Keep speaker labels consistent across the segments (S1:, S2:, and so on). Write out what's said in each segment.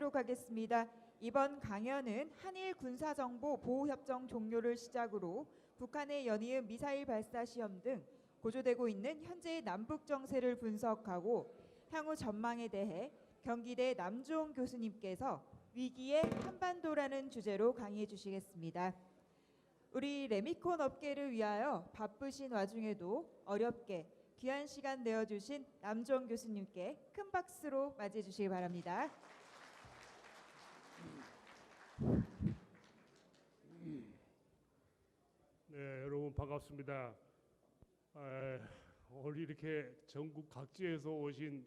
S1: 시작하도록 하겠습니다. 이번 강연은 한일 군사정보 보호협정 종료를 시작으로 북한의 연이은 미사일 발사 시험 등 고조되고 있는 현재의 남북 정세를 분석하고 향후 전망에 대해 경기대 남주홍 교수님께서 위기의 한반도라는 주제로 강의해 주시겠습니다. 우리 레미콘 업계를 위하여 바쁘신 와중에도 어렵게 귀한 시간 내어주신 남주홍 교수님께 큰 박수로 맞이해 주시기 바랍니다.
S2: 네, 여러분 반갑습니다. 오늘 이렇게 전국 각지에서 오신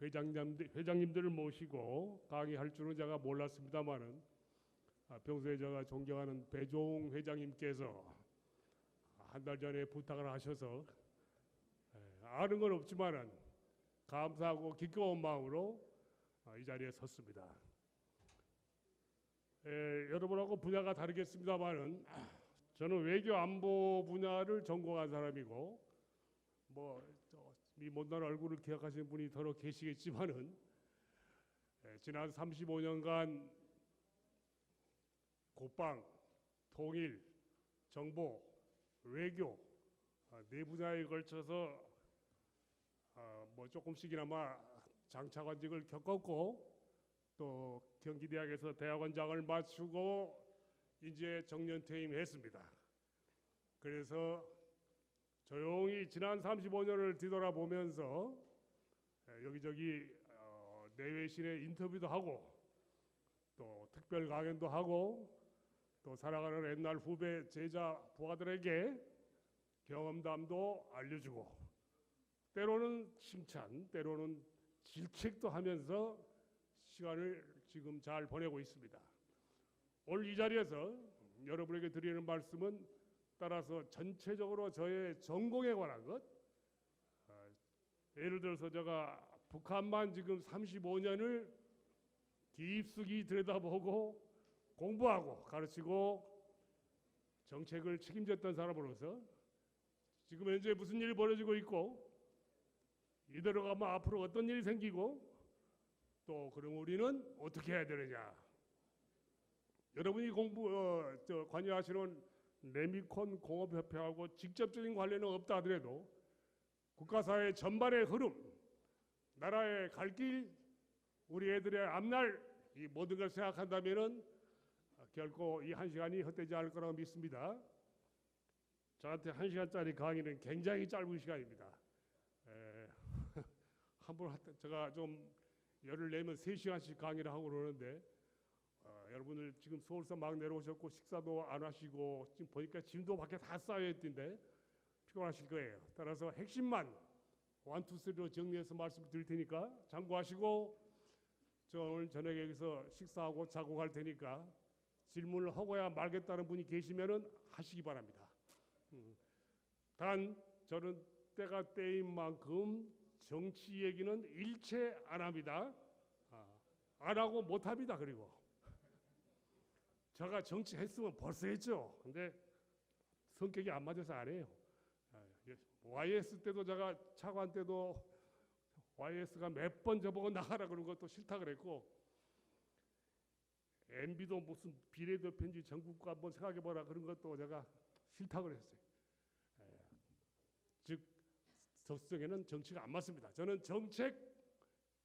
S2: 회장님들을 모시고 강의할 줄은 제가 몰랐습니다만은 평소에 제가 존경하는 배종 회장님께서 한 달 전에 부탁을 하셔서 아는 건 없지만은 감사하고 기꺼운 마음으로 이 자리에 섰습니다. 여러분하고 분야가 다르겠습니다만은 저는 외교 안보 분야를 전공한 사람이고 이 못난 얼굴을 기억하시는 분이 더러 계시겠지만은 지난 35년간 국방, 통일, 정보, 외교 네 분야에 걸쳐서 조금씩이나마 장차관직을 겪었고 또 경기대학에서 대학원장을 마치고 이제 정년퇴임했습니다. 그래서 조용히 지난 35년을 뒤돌아보면서 여기저기 내외신의 인터뷰도 하고 또 특별 강연도 하고 또 살아가는 옛날 후배 제자 부하들에게 경험담도 알려주고 때로는 칭찬, 때로는 질책도 하면서 시간을 지금 잘 보내고 있습니다. 오늘 이 자리에서 여러분에게 드리는 말씀은 따라서 전체적으로 저의 전공에 관한 것, 예를 들어서 제가 북한만 지금 35년을 깊숙이 들여다보고 공부하고 가르치고 정책을 책임졌던 사람으로서 지금 현재 무슨 일이 벌어지고 있고 이대로 가면 앞으로 어떤 일이 생기고 또 그럼 우리는 어떻게 해야 되느냐. 여러분이 관여하시는 레미콘 공업협회하고 직접적인 관련은 없다 하더라도 국가사회 전반의 흐름, 나라의 갈 길, 우리 애들의 앞날 이 모든 걸 생각한다면은 결코 이 한 시간이 헛되지 않을 거라고 믿습니다. 저한테 한 시간짜리 강의는 굉장히 짧은 시간입니다. 제가 좀 열을 내면 3시간씩 강의를 하고 그러는데 여러분들 지금 서울서 막 내려오셨고 식사도 안 하시고 지금 보니까 짐도 밖에 다 쌓여 있던데 피곤하실 거예요. 따라서 핵심만 1, 2, 3로 정리해서 말씀을 드릴 테니까 참고하시고 저 오늘 저녁에 여기서 식사하고 자고 갈 테니까 질문을 하고야 말겠다는 분이 계시면은 하시기 바랍니다. 단 저는 때가 때인 만큼 정치 얘기는 일체 안 합니다. 안 하고 못 합니다. 그리고 제가 정치 했으면 벌써 했죠. 근데 성격이 안 맞아서 안 해요. YS 때도 제가 차관 때도 YS가 몇 번 저보고 나가라 그런 것도 싫다 그랬고 MB도 무슨 비례대표인지 전국구 한번 생각해보라 그런 것도 제가 싫다 그랬어요. 즉 적성에는 정치가 안 맞습니다. 저는 정책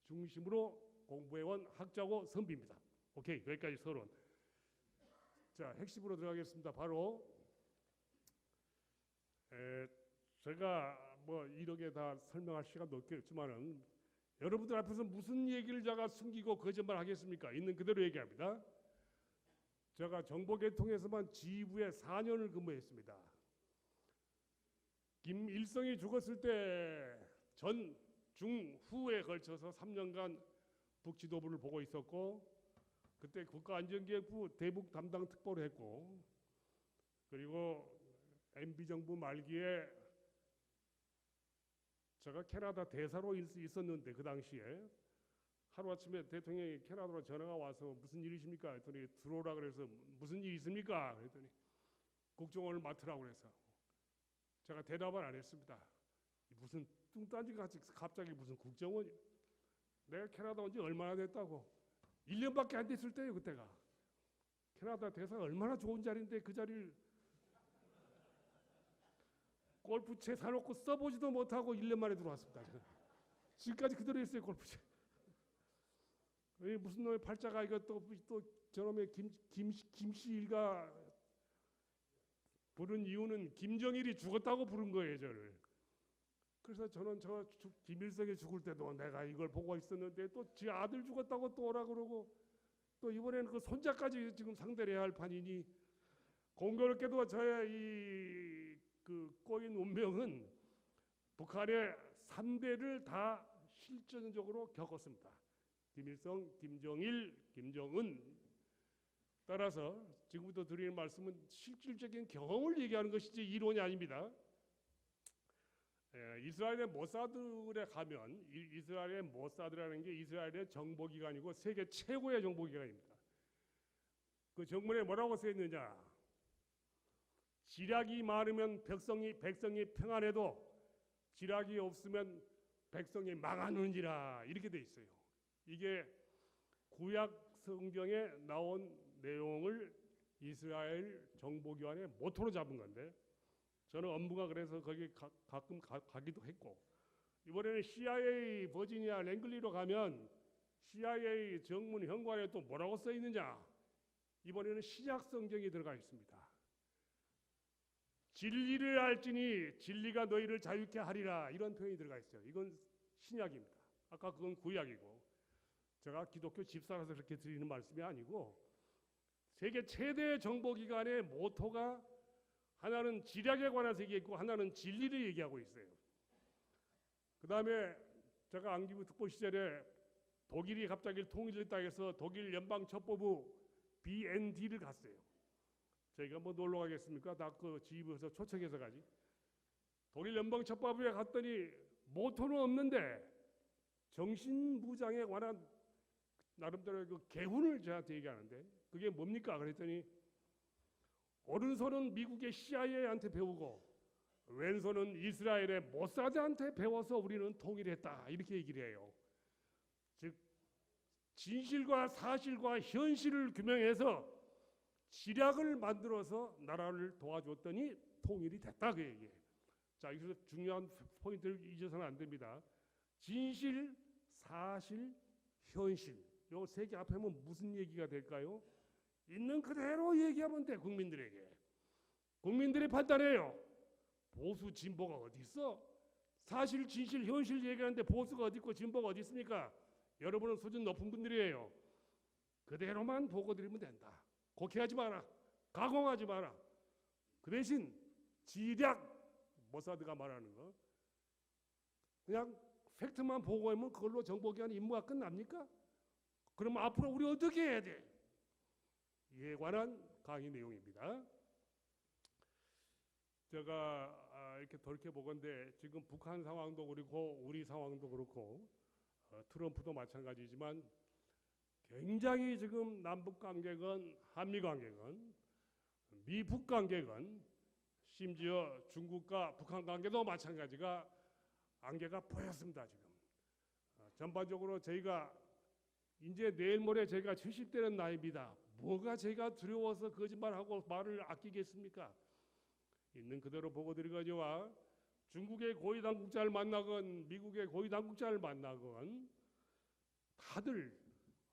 S2: 중심으로 공부해온 학자고 선비입니다. 오케이, 여기까지 서론. 자, 핵심으로 들어가겠습니다. 바로 제가 이렇게 다 설명할 시간도 없겠지만은 여러분들 앞에서 무슨 얘기를 제가 숨기고 거짓말 하겠습니까? 있는 그대로 얘기합니다. 제가 정보계통에서만 지휘부에 4년을 근무했습니다. 김일성이 죽었을 때 전, 중, 후에 걸쳐서 3년간 북지도부를 보고 있었고 그때 국가안전기획부 대북 담당 특보를 했고 그리고 MB정부 말기에 제가 캐나다 대사로 있었는데 그 당시에 하루아침에 대통령이 캐나다로 전화가 와서 무슨 일이십니까? 했더니 들어오라 그래서 무슨 일이 있습니까? 그랬더니 국정원을 맡으라고 그래서 제가 대답을 안 했습니다. 무슨 뚱딴지 같이 갑자기 무슨 국정원이 내가 캐나다 온 지 얼마나 됐다고 1년밖에 안 됐을 때예요. 그때가 캐나다 대사가 얼마나 좋은 자리인데 그 자리를 골프채 사놓고 써보지도 못하고 1년 만에 들어왔습니다. 지금까지 그대로 있어요. 골프채. 무슨 놈의 팔자가 이거 또 저놈의 김씨일가 부른 이유는 김정일이 죽었다고 부른 거예요, 저를. 그래서 저는 김일성이 죽을 때도 내가 이걸 보고 있었는데 또 지 아들 죽었다고 또 오라 그러고 또 이번에는 그 손자까지 지금 상대를 해야 할 판이니 공교롭게도 저의 이 그 꼬인 운명은 북한의 3대를 다 실전적으로 겪었습니다. 김일성, 김정일, 김정은. 따라서 지금부터 드리는 말씀은 실질적인 경험을 얘기하는 것이지 이론이 아닙니다. 이스라엘의 모사드에 가면 이스라엘의 모사드라는 게 이스라엘의 정보기관이고 세계 최고의 정보기관입니다. 그 정문에 뭐라고 써 있느냐? 지략이 많으면 백성이 평안해도 지략이 없으면 백성이 망하는지라 이렇게 돼 있어요. 이게 구약 성경에 나온 내용을 이스라엘 정보기관의 모토로 잡은 건데 저는 업무가 그래서 거기 가끔 가기도 했고 이번에는 CIA 버지니아 랭글리로 가면 CIA 정문 현관에 또 뭐라고 써 있느냐? 이번에는 신약 성경이 들어가 있습니다. 진리를 알지니 진리가 너희를 자유케 하리라 이런 표현이 들어가 있어요. 이건 신약입니다. 아까 그건 구약이고 제가 기독교 집사라서 그렇게 드리는 말씀이 아니고 세계 최대 정보기관의 모토가 하나는 지략에 관해서 얘기했고 하나는 진리를 얘기하고 있어요. 그 다음에 제가 안기부 특보 시절에 독일이 갑자기 통일했다 해서 독일 연방첩보부 BND를 갔어요. 저희가 뭐 놀러 가겠습니까? 다 그 지휘부에서 초청해서 가지. 독일 연방첩보부에 갔더니 모토는 없는데 정신무장에 관한 나름대로 그 개훈을 저한테 얘기하는데 그게 뭡니까? 그랬더니 오른손은 미국의 CIA한테 배우고 왼손은 이스라엘의 모사드한테 배워서 우리는 통일했다 이렇게 얘기를 해요. 즉 진실과 사실과 현실을 규명해서 지략을 만들어서 나라를 도와줬더니 통일이 됐다 그 얘기예요. 자 여기서 중요한 포인트를 잊어서는 안 됩니다. 진실, 사실, 현실 요 세 개 앞에 하면 무슨 얘기가 될까요? 있는 그대로 얘기하면 돼. 국민들에게. 국민들이 판단해요. 보수 진보가 어디 있어? 사실 진실 현실 얘기하는데 보수가 어디 있고 진보가 어디 있습니까? 여러분은 수준 높은 분들이에요. 그대로만 보고 드리면 된다. 곡해하지 마라. 가공하지 마라. 그 대신 지략 모사드가 말하는 거 그냥 팩트만 보고하면 그걸로 정보기관 임무가 끝납니까? 그러면 앞으로 우리 어떻게 해야 돼? 이에 관한 강의 내용입니다. 제가 이렇게 돌이켜보건대 지금 북한 상황도 그렇고 우리 상황도 그렇고 트럼프도 마찬가지지만 굉장히 지금 남북관계건 한미관계건 미북관계건 심지어 중국과 북한 관계도 마찬가지가 안개가 보였습니다. 지금 전반적으로 저희가 이제 내일 모레 제가 70대는 나이입니다. 뭐가 제가 두려워서 거짓말하고 말을 아끼겠습니까? 있는 그대로 보고 드리거니와 중국의 고위 당국자를 만나건 미국의 고위 당국자를 만나건 다들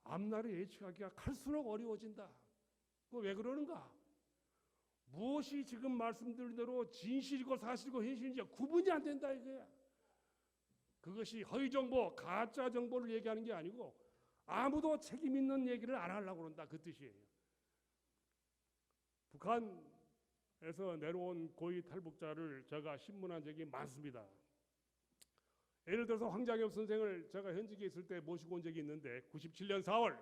S2: 앞날을 예측하기가 갈수록 어려워진다. 그거 왜 그러는가? 무엇이 지금 말씀드린 대로 진실이고 사실이고 현실인지 구분이 안 된다 이거야. 그것이 허위 정보, 가짜 정보를 얘기하는 게 아니고 아무도 책임 있는 얘기를 안 하려고 그런다 그 뜻이에요. 북한에서 내려온 고위 탈북자를 제가 신문한 적이 많습니다. 예를 들어서 황장엽 선생을 제가 현직에 있을 때 모시고 온 적이 있는데 97년 4월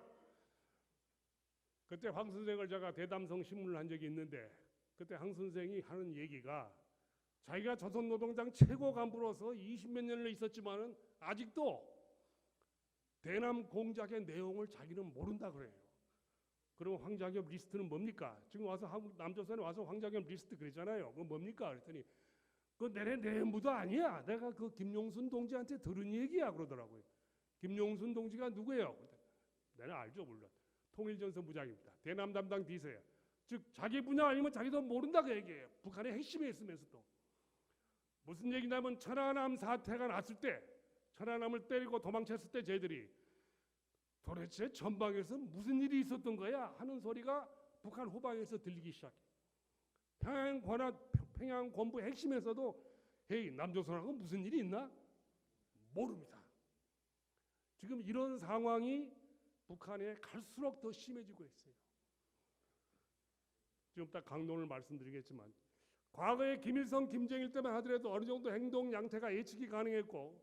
S2: 그때 황 선생을 제가 대담성 신문을 한 적이 있는데 그때 황 선생이 하는 얘기가 자기가 조선노동당 최고 간부로서 20몇 년을 있었지만은 아직도 대남 공작의 내용을 자기는 모른다 그래요. 그럼 황장엽 리스트는 뭡니까? 지금 와서 남조선에 와서 황장엽 리스트 그랬잖아요. 그건 뭡니까? 그랬더니 그거 내 내무도 아니야. 내가 그 김용순 동지한테 들은 얘기야 그러더라고요. 김용순 동지가 누구예요? 내가 알죠 물론. 통일전선 부장입니다. 대남 담당 비서야. 즉 자기 분야 아니면 자기도 모른다 그 얘기예요. 북한의 핵심에 있으면서도. 무슨 얘기냐면 천안함 사태가 났을 때, 천안함을 때리고 도망쳤을 때 저희들이 도대체 전방에서 무슨 일이 있었던 거야 하는 소리가 북한 후방에서 들리기 시작해. 평양 본부 핵심에서도 헤이 남조선하고 무슨 일이 있나? 모릅니다. 지금 이런 상황이 북한에 갈수록 더 심해지고 있어요. 지금 딱 강론을 말씀드리겠지만 과거에 김일성, 김정일 때만 하더라도 어느 정도 행동 양태가 예측이 가능했고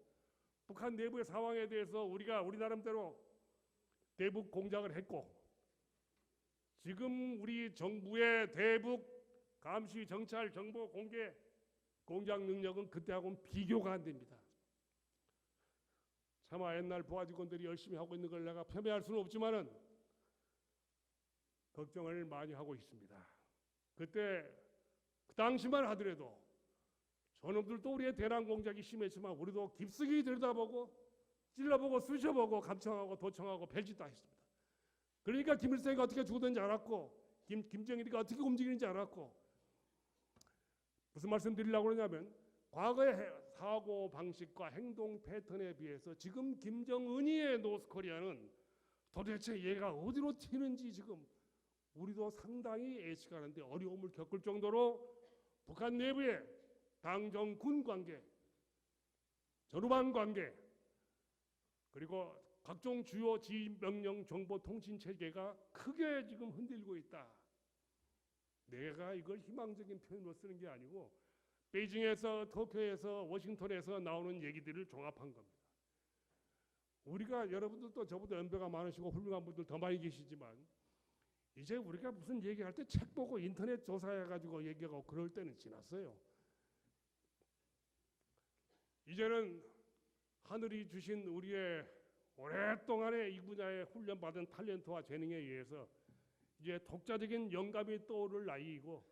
S2: 북한 내부의 상황에 대해서 우리가 우리 나름대로 대북 공작을 했고 지금 우리 정부의 대북 감시, 정찰, 정보 공개 공작 능력은 그때하고는 비교가 안 됩니다. 차마 옛날 부하직원들이 열심히 하고 있는 걸 내가 폄훼할 수는 없지만은 걱정을 많이 하고 있습니다. 그때 그 당시만 하더라도 저놈들도 우리의 대남 공작이 심했지만 우리도 깊숙이 들여다보고 찔러보고 쑤셔보고 감청하고 도청하고 별짓도 했습니다. 그러니까 김일성이가 어떻게 죽었는지 알았고 김정일이가 어떻게 움직이는지 알았고 무슨 말씀 드리려고 그러냐면 과거의 사고 방식과 행동 패턴에 비해서 지금 김정은이의 노스코리아는 도대체 얘가 어디로 튀는지 지금 우리도 상당히 예측하는데 어려움을 겪을 정도로 북한 내부의 당정군 관계, 전후방 관계 그리고 각종 주요 지휘명령 정보 통신 체계가 크게 지금 흔들리고 있다. 내가 이걸 희망적인 표현으로 쓰는 게 아니고 베이징에서 도쿄에서 워싱턴에서 나오는 얘기들을 종합한 겁니다. 우리가 여러분들도 저보다 연배가 많으시고 훌륭한 분들 더 많이 계시지만 이제 우리가 무슨 얘기할 때 책 보고 인터넷 조사해가지고 얘기하고 그럴 때는 지났어요. 이제는 하늘이 주신 우리의 오랫동안의 이 분야에 훈련받은 탤런트와 재능에 의해서 이제 독자적인 영감이 떠오를 나이이고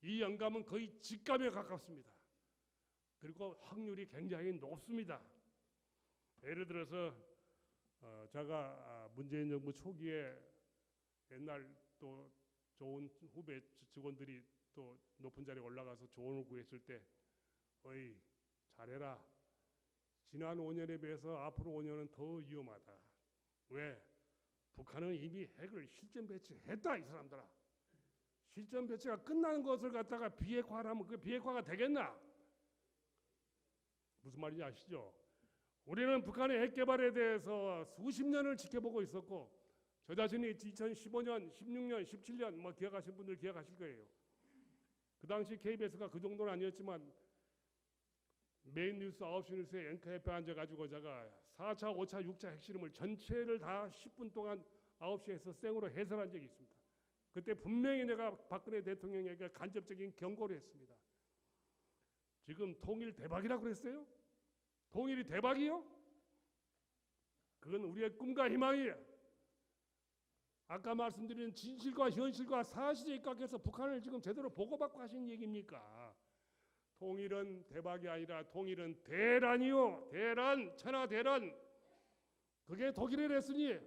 S2: 이 영감은 거의 직감에 가깝습니다. 그리고 확률이 굉장히 높습니다. 예를 들어서 제가 문재인 정부 초기에 옛날 또 좋은 후배 직원들이 또 높은 자리에 올라가서 조언을 구했을 때 어이 잘해라. 지난 5년에 비해서 앞으로 5년은 더 위험하다. 왜? 북한은 이미 핵을 실전 배치했다 이 사람들아. 실전 배치가 끝나는 것을 갖다가 비핵화하면 그 비핵화가 되겠나? 무슨 말인지 아시죠? 우리는 북한의 핵 개발에 대해서 수십 년을 지켜보고 있었고 저 자신이 2015년, 16년, 17년 뭐 기억하신 분들 기억하실 거예요. 그 당시 KBS가 그 정도는 아니었지만 메인 뉴스 9시 뉴스에 앵커 옆에 앉아가지고 제가 4차, 5차, 6차 핵실험을 전체를 다 10분 동안 9시에서 생으로 해설한 적이 있습니다. 그때 분명히 내가 박근혜 대통령에게 간접적인 경고를 했습니다. 지금 통일 대박이라고 그랬어요? 통일이 대박이요? 그건 우리의 꿈과 희망이에요. 아까 말씀드린 진실과 현실과 사실에 입각해서 북한을 지금 제대로 보고받고 하신 얘기입니까? 통일은 대박이 아니라 통일은 대란이요. 대란, 천하 대란. 그게 독일의 레슨이에요.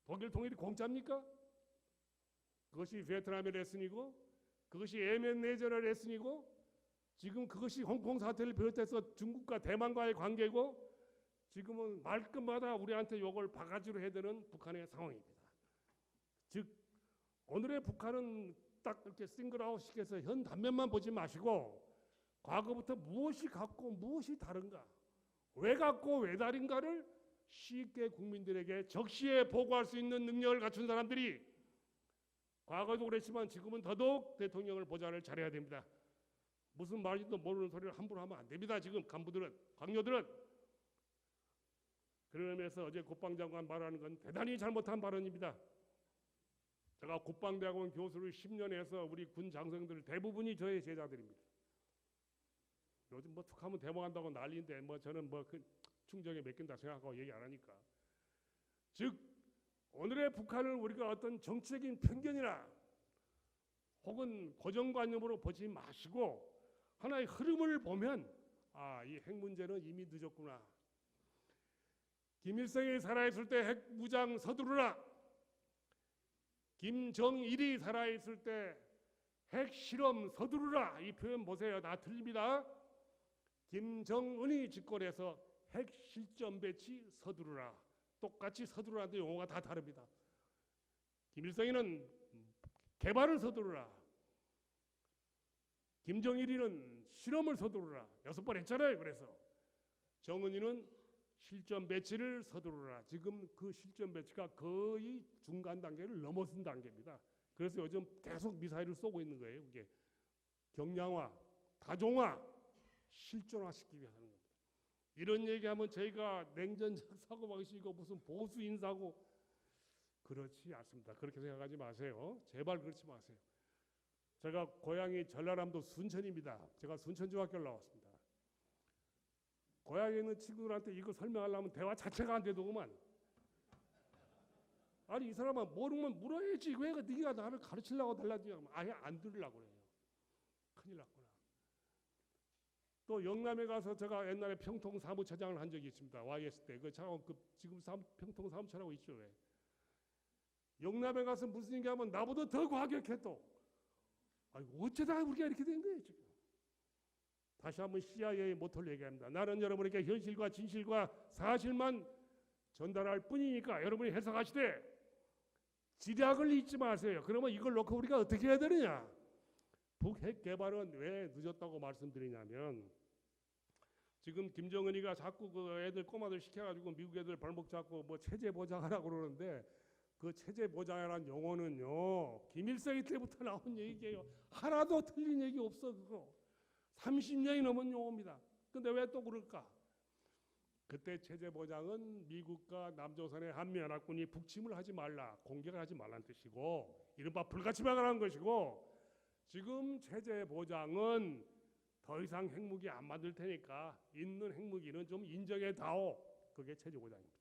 S2: 독일 통일이 공짜입니까? 그것이 베트남의 레슨이고 그것이 예멘 내전의 레슨이고 지금 그것이 홍콩 사태를 비롯해서 중국과 대만과의 관계고 지금은 말끝마다 우리한테 이걸 바가지로 해대는 북한의 상황입니다. 즉 오늘의 북한은 딱 이렇게 싱글아웃식해서 현 단면만 보지 마시고 과거부터 무엇이 같고 무엇이 다른가 왜 같고 왜 다른가를 쉽게 국민들에게 적시에 보고할 수 있는 능력을 갖춘 사람들이 과거도 그랬지만 지금은 더더욱 대통령을 보좌를 잘해야 됩니다. 무슨 말인지도 모르는 소리를 함부로 하면 안 됩니다. 지금 간부들은, 관료들은. 그런 의미에서 어제 국방장관 말하는 건 대단히 잘못한 발언입니다. 제가 국방대학원 교수를 10년 해서 우리 군 장성들 대부분이 저의 제자들입니다. 요즘 뭐 툭하면 대모한다고 난리인데 뭐 저는 뭐 그 충정에 맡긴다 생각하고 얘기 안 하니까. 즉 오늘의 북한을 우리가 어떤 정치적인 편견이나 혹은 고정관념으로 보지 마시고 하나의 흐름을 보면 아, 이 핵 문제는 이미 늦었구나. 김일성이 살아있을 때 핵무장 서두르라. 김정일이 살아있을 때 핵실험 서두르라. 이 표현 보세요. 다 틀립니다. 김정은이 집권해서 핵실전 배치 서두르라. 똑같이 서두르라는데 용어가 다 다릅니다. 김일성이는 개발을 서두르라. 김정일이는 실험을 서두르라. 6번 했잖아요. 그래서 정은이는 실전 배치를 서두르라. 지금 그 실전 배치가 거의 중간 단계를 넘어선 단계입니다. 그래서 요즘 계속 미사일을 쏘고 있는 거예요. 이게 경량화, 다종화, 실전화시키기 위해서 하는 겁니다. 이런 얘기하면 저희가 냉전적 사고방식이고 무슨 보수 인사고 그렇지 않습니다. 그렇게 생각하지 마세요. 제발 그렇지 마세요. 제가 고향이 전라남도 순천입니다. 제가 순천중학교를 나왔습니다. 고향에 있는 친구들한테 이거 설명하려면 대화 자체가 안 되더구만. 아니 이 사람은 모르면 물어야지. 왜 네가 나를 가르치려고 달라지냐. 아예 안 들으려고 그래요. 큰일 났구나. 또 영남에 가서 제가 옛날에 평통 사무처장을 한 적이 있습니다. YS 때. 지금 평통 사무처라고 있죠. 왜? 영남에 가서 무슨 얘기하면 나보다 더 과격해 또. 아니 어쩌다 우리가 이렇게 된 거예요 지금. 다시 한번 CIA 모토를 얘기합니다. 나는 여러분에게 현실과 진실과 사실만 전달할 뿐이니까 여러분이 해석하시되 지략을 잊지 마세요. 그러면 이걸 놓고 우리가 어떻게 해야 되느냐. 북핵 개발은 왜 늦었다고 말씀드리냐면 지금 김정은이가 자꾸 그 애들 꼬마들 시켜가지고 미국 애들 발목 잡고 뭐 체제 보장하라고 그러는데 그 체제 보장이라는 용어는요 김일성이 때부터 나온 얘기예요. 하나도 틀린 얘기 없어. 그거 30년이 넘은 용어입니다. 근데 왜 또 그럴까? 그때 체제 보장은 미국과 남조선의 한미연합군이 북침을 하지 말라, 공격을 하지 말라는 뜻이고 이른바 불가침하라는 것이고 지금 체제 보장은 더 이상 핵무기 안 만들 테니까 있는 핵무기는 좀 인정해 다오. 그게 체제 보장입니다.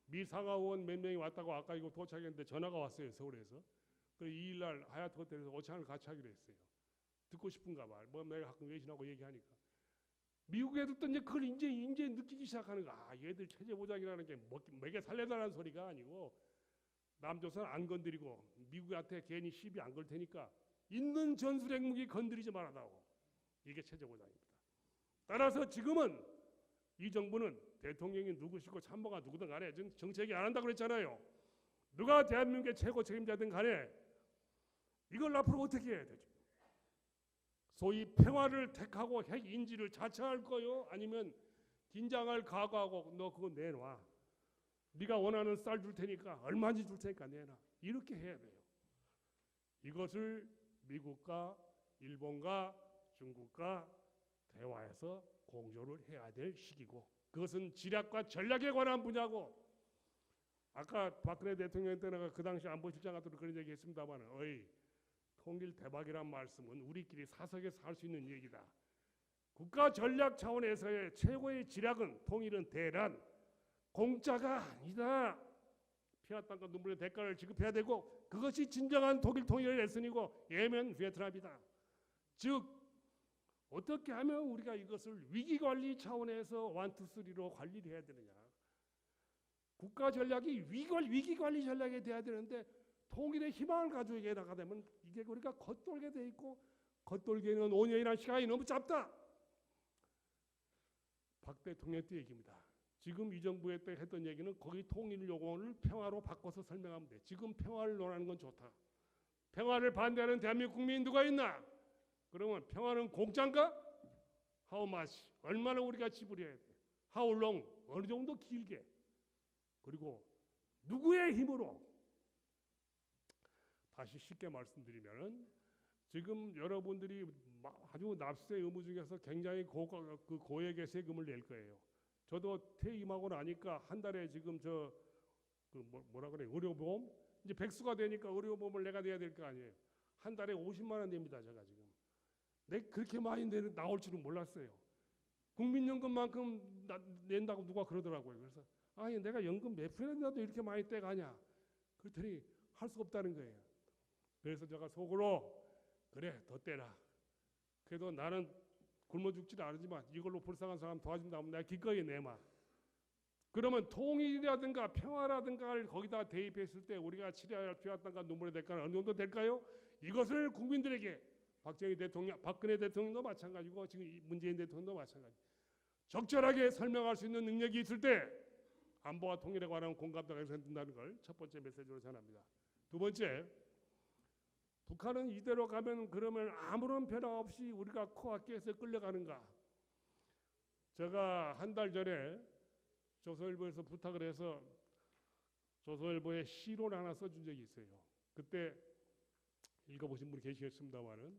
S2: 미 상하원 몇 명이 왔다고 아까 이거 도착했는데 전화가 왔어요. 서울에서. 그 2일날 하얏트 호텔에서 오찬을 같이 하기로 했어요. 듣고 싶은가 봐. 뭐 내가 가끔 외신하고 얘기하니까. 미국 애들도 이제 그걸 이제 느끼기 시작하는 거야. 아, 얘들 체제 보장이라는 게 먹여 살려달라는 소리가 아니고 남조선 안 건드리고 미국한테 괜히 시비 안 걸 테니까 있는 전술 핵무기 건드리지 말아다오. 이게 체제 보장입니다. 따라서 지금은 이 정부는 대통령이 누구시고 참모가 누구든 간에 정책이 안 한다고 그랬잖아요. 누가 대한민국의 최고 책임자든 간에 이걸 앞으로 어떻게 해야 되죠? 소위 평화를 택하고 핵 인지를 자처할 거요? 아니면 긴장을 각오하고 너 그거 내놔. 네가 원하는 쌀 줄 테니까 얼마인지 줄 테니까 내놔. 이렇게 해야 돼요. 이것을 미국과 일본과 중국과 대화해서 공조를 해야 될 시기고 그것은 지략과 전략에 관한 분야고 아까 박근혜 대통령 때는 그 당시 안보실장 같은 그런 얘기 했습니다만 어이 통일 대박이란 말씀은 우리끼리 사석에서 할 수 있는 얘기다. 국가 전략 차원에서의 최고의 지략은 통일은 대란, 공짜가 아니다. 피와 땀과 눈물의 대가를 지급해야 되고 그것이 진정한 독일 통일의 레슨이고 예멘, 베트남이다. 즉 어떻게 하면 우리가 이것을 위기관리 차원에서 1, 2, 3로 관리를 해야 되느냐. 국가 전략이 위기관리 전략이 돼야 되는데 통일의 희망을 가지고 나가게 되면 이게 우리가 겉돌게 돼 있고 겉돌기에는 5년이라는 시간이 너무 짧다. 박 대통령 때 얘기입니다. 지금 이 정부에 때 했던 얘기는 거기 통일 요구를 평화로 바꿔서 설명하면 돼. 지금 평화를 논하는 건 좋다. 평화를 반대하는 대한민국 국민이 누가 있나? 그러면 평화는 공짜인가? How much? 얼마나 우리가 지불해야 돼? How long? 어느 정도 길게? 그리고 누구의 힘으로? 다시 쉽게 말씀드리면 지금 여러분들이 아주 납세 의무 중에서 굉장히 고액의 세금을 낼 거예요. 저도 퇴임하고 나니까 한 달에 지금 뭐라 그래 의료보험 이제 백수가 되니까 의료보험을 내가 내야 될 거 아니에요. 한 달에 50만 원 냅니다. 제가 지금. 내 그렇게 많이 나올 줄은 몰랐어요. 국민연금만큼 낸다고 누가 그러더라고요. 그래서 아니 내가 연금 몇 프로라도 이렇게 많이 떼가냐. 그랬더니 할 수 없다는 거예요. 그래서 제가 속으로 그래 더 떼라. 그래도 나는 굶어 죽지도 않지만 이걸로 불쌍한 사람 도와준다면 내가 기꺼이 내마. 그러면 통일이라든가 평화라든가를 거기다 대입했을 때 우리가 치러야 할 피와 땀과 눈물의 대가는 어느 정도 될까요? 이것을 국민들에게 박정희 대통령, 박근혜 대통령도 마찬가지고 지금 문재인 대통령도 마찬가지. 적절하게 설명할 수 있는 능력이 있을 때 안보와 통일에 관한 공감대가 형성된다는 걸 첫 번째 메시지로 전합니다. 두 번째, 북한은 이대로 가면 그러면 아무런 변화 없이 우리가 코앞에서 끌려가는가? 제가 한 달 전에 조선일보에서 부탁을 해서 조선일보에 시를 하나 써준 적이 있어요. 그때 읽어보신 분이 계시겠습니다만은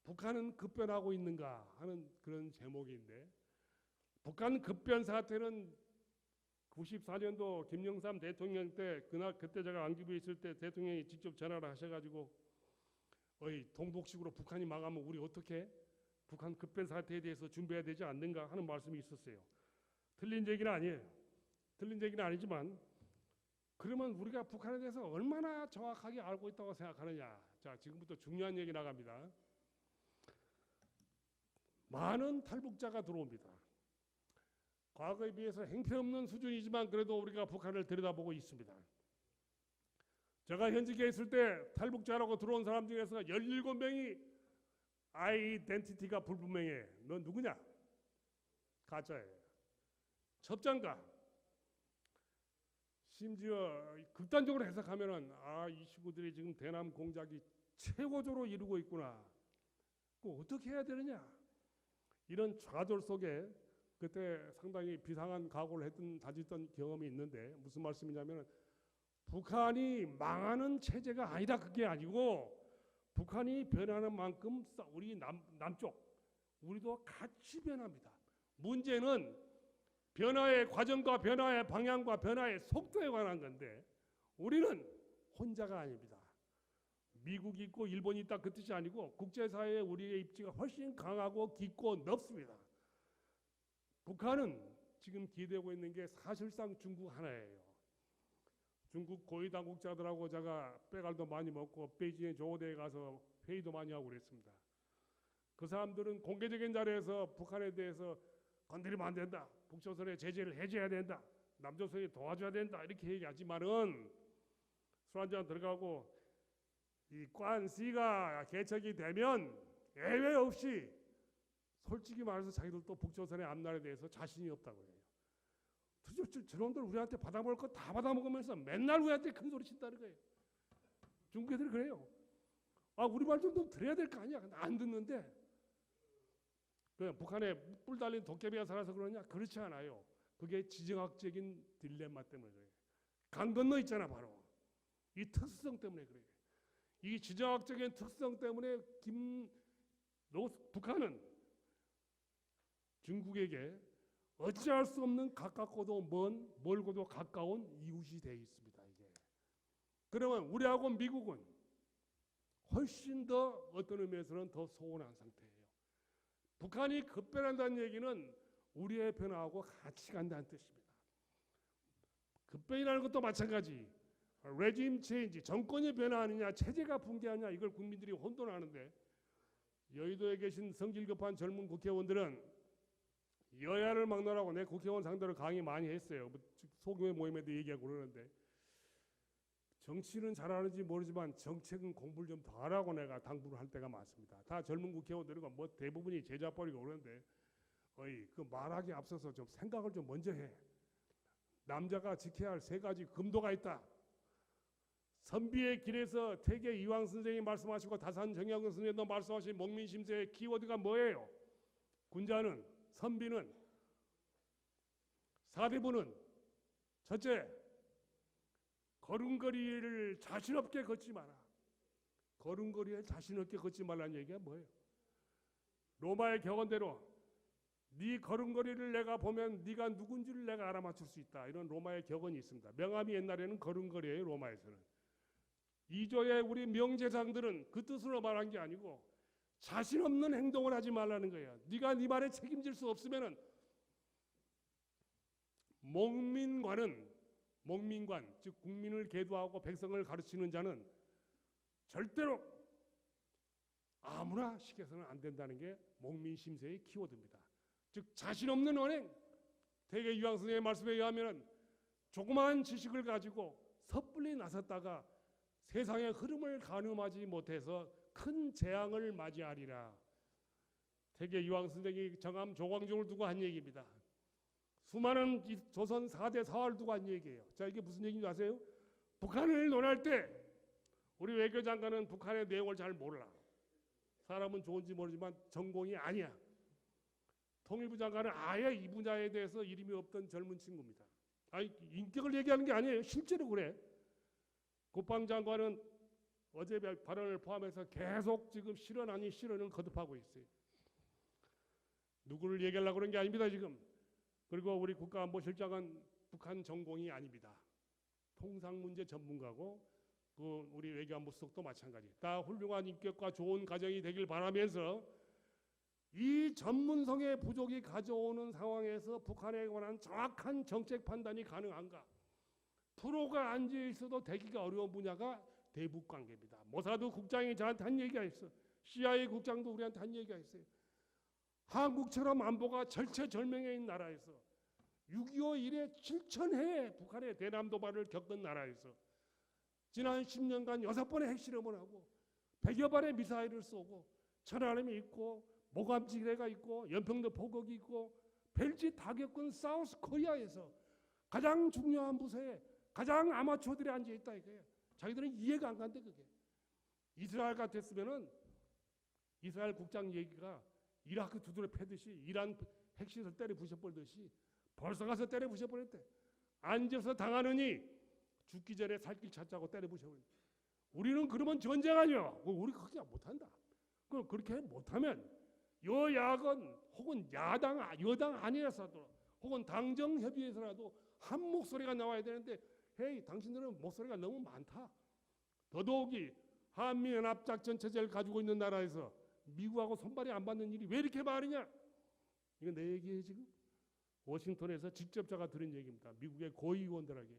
S2: 북한은 급변하고 있는가 하는 그런 제목인데, 북한 급변 사태는 94년도 김영삼 대통령 때 그때 제가 안기부에 있을 때 대통령이 직접 전화를 하셔가지고 어이 동독식으로 북한이 망하면 우리 어떻게 북한 급변 사태에 대해서 준비해야 되지 않는가 하는 말씀이 있었어요. 틀린 얘기는 아니에요. 틀린 얘기는 아니지만 그러면 우리가 북한에 대해서 얼마나 정확하게 알고 있다고 생각하느냐. 자, 지금부터 중요한 얘기 나갑니다. 많은 탈북자가 들어옵니다. 과거에 비해서 행편없는 수준이지만 그래도 우리가 북한을 들여다보고 있습니다. 제가 현직에 있을 때 탈북자라고 들어온 사람 중에서 17명이 아이덴티티가 불분명해. 넌 누구냐? 가짜예요. 첩장가. 심지어 극단적으로 해석하면은 이 친구들이 지금 대남 공작이 최고조로 이루고 있구나. 그거 어떻게 해야 되느냐? 이런 좌절 속에 그때 상당히 비상한 각오를 다졌던 경험이 있는데 무슨 말씀이냐면 북한이 망하는 체제가 아니다. 그게 아니고 북한이 변하는 만큼 우리 남쪽 우리도 같이 변합니다. 문제는 변화의 과정과 변화의 방향과 변화의 속도에 관한 건데 우리는 혼자가 아닙니다. 미국이 있고 일본이 있다 그 뜻이 아니고 국제사회에 우리의 입지가 훨씬 강하고 깊고 넓습니다. 북한은 지금 기대고 있는 게 사실상 중국 하나예요. 중국 고위 당국자들하고 제가 빼갈도 많이 먹고 베이징에 조호대에 가서 회의도 많이 하고 그랬습니다. 그 사람들은 공개적인 자리에서 북한에 대해서 건드리면 안 된다. 북조선의 제재를 해제해야 된다. 남조선이 도와줘야 된다. 이렇게 얘기하지만은 술 한잔 들어가고 이 관시가 개척이 되면 예외 없이 솔직히 말해서 자기들도 북조선의 앞날에 대해서 자신이 없다고 해요. 저놈들 우리한테 받아먹을 거 다 받아먹으면서 맨날 우리한테 큰 소리 친다는 거예요. 중국 애들이 그래요. 우리 말 좀 들어야 될 거 아니야. 근데 안 듣는데 그냥 북한에 뿔 달린 도깨비가 살아서 그러냐? 그렇지 않아요. 그게 지정학적인 딜레마 때문에 그래요. 강 건너 있잖아 바로. 이 특수성 때문에 그래요. 이 지정학적인 특성 때문에 북한은 중국에게 어찌할 수 없는 가깝고도 먼 멀고도 가까운 이웃이 되어 있습니다. 이게. 그러면 우리하고 미국은 훨씬 더 어떤 의미에서는 더 소원한 상태예요. 북한이 급변한다는 얘기는 우리의 변화하고 같이 간다는 뜻입니다. 급변이라는 것도 마찬가지. 레짐 체인지, 정권이 변화하느냐 체제가 붕괴하느냐 이걸 국민들이 혼돈하는데 여의도에 계신 성질급한 젊은 국회의원들은 여야를 막론하고 내 국회의원 상대로 강의 많이 했어요. 소규모 모임에도 얘기하고 그러는데 정치는 잘하는지 모르지만 정책은 공부를 좀 더 하라고 내가 당부를 할 때가 많습니다. 다 젊은 국회의원들이고 뭐 대부분이 제자뻘이고 그러는데 그 말하기 앞서서 좀 생각을 좀 먼저 해. 남자가 지켜야 할 3가지 금도가 있다. 선비의 길에서 태계 이황 선생이 말씀하시고 다산 정약용 선생님도 말씀하신 목민심세의 키워드가 뭐예요? 군자는, 선비는, 사대부는 첫째, 걸음걸이를 자신 없게 걷지 마라. 걸음걸이에 자신 없게 걷지 말라는 얘기가 뭐예요? 로마의 격언대로 네 걸음걸이를 내가 보면 네가 누군지를 내가 알아맞힐 수 있다. 이런 로마의 격언이 있습니다. 명함이 옛날에는 걸음걸이에요. 로마에서는. 이조의 우리 명제상들은 그 뜻으로 말한 게 아니고 자신 없는 행동을 하지 말라는 거예요. 네가 네 말에 책임질 수 없으면은 목민관 즉 국민을 계도하고 백성을 가르치는 자는 절대로 아무나 시켜서는 안 된다는 게 목민심세의 키워드입니다. 즉 자신 없는 언행, 대개 이황 선생의 말씀에 의하면 조그마한 지식을 가지고 섣불리 나섰다가 세상의 흐름을 가늠하지 못해서 큰 재앙을 맞이하리라. 대개 이황 선생이 정암 조광종을 두고 한 얘기입니다. 수많은 조선 4대 사화를 두고 한 얘기예요. 자, 이게 무슨 얘기인지 아세요? 북한을 논할 때 우리 외교장관은 북한의 내용을 잘 몰라. 사람은 좋은지 모르지만 전공이 아니야. 통일부 장관은 아예 이 분야에 대해서 이름이 없던 젊은 친구입니다. 아니, 인격을 얘기하는 게 아니에요. 실제로 그래. 국방장관은 어제 발언을 포함해서 계속 지금 실언 아닌 실언을 거듭하고 있어요. 누구를 얘기하려고 그런 게 아닙니다, 지금. 그리고 우리 국가안보실장은 북한 전공이 아닙니다. 통상문제 전문가고 우리 외교안보수석도 마찬가지. 다 훌륭한 인격과 좋은 가정이 되길 바라면서 이 전문성의 부족이 가져오는 상황에서 북한에 관한 정확한 정책 판단이 가능한가? 프로가 앉아 있어도 되기가 어려운 분야가 대북 관계입니다. 모사드 국장이 저한테 한 얘기가 있어. CIA 국장도 우리한테 한 얘기가 있어요. 한국처럼 안보가 절체절명해 있는 나라에서 6.25 이래 7,000회 북한의 대남 도발을 겪은 나라에서 지난 10년간 6번의 핵실험을 하고 100여 발의 미사일을 쏘고 천안함이 있고 모감지대가 있고 연평도 포격이 있고 벨지 다 겪은 사우스 코리아에서 가장 중요한 부서에 가장 아마추어들이 앉아 있다 이거예요. 자기들은 이해가 안 간대 그게. 이스라엘 같았으면은 이스라엘 국장 얘기가 이라크 두드려 패듯이 이란 핵시설 때려 부셔버리듯이 벌써 가서 때려 부셔버렸대. 앉아서 당하느니 죽기 전에 살 길 찾자고 때려 부셔버렸대. 우리는 그러면 전쟁 아니야. 우리 그렇게 못한다. 그럼 그렇게 못하면 여야건 혹은 여당 아니라서도 혹은 당정협의에서라도 한 목소리가 나와야 되는데 헤이 당신들은 목소리가 너무 많다. 더더욱이 한미연합작전체제를 가지고 있는 나라에서 미국하고 손발이 안 받는 일이 왜 이렇게 많으냐? 이건 내 얘기예요 지금. 워싱턴에서 직접 제가 들은 얘기입니다. 미국의 고위의원들에게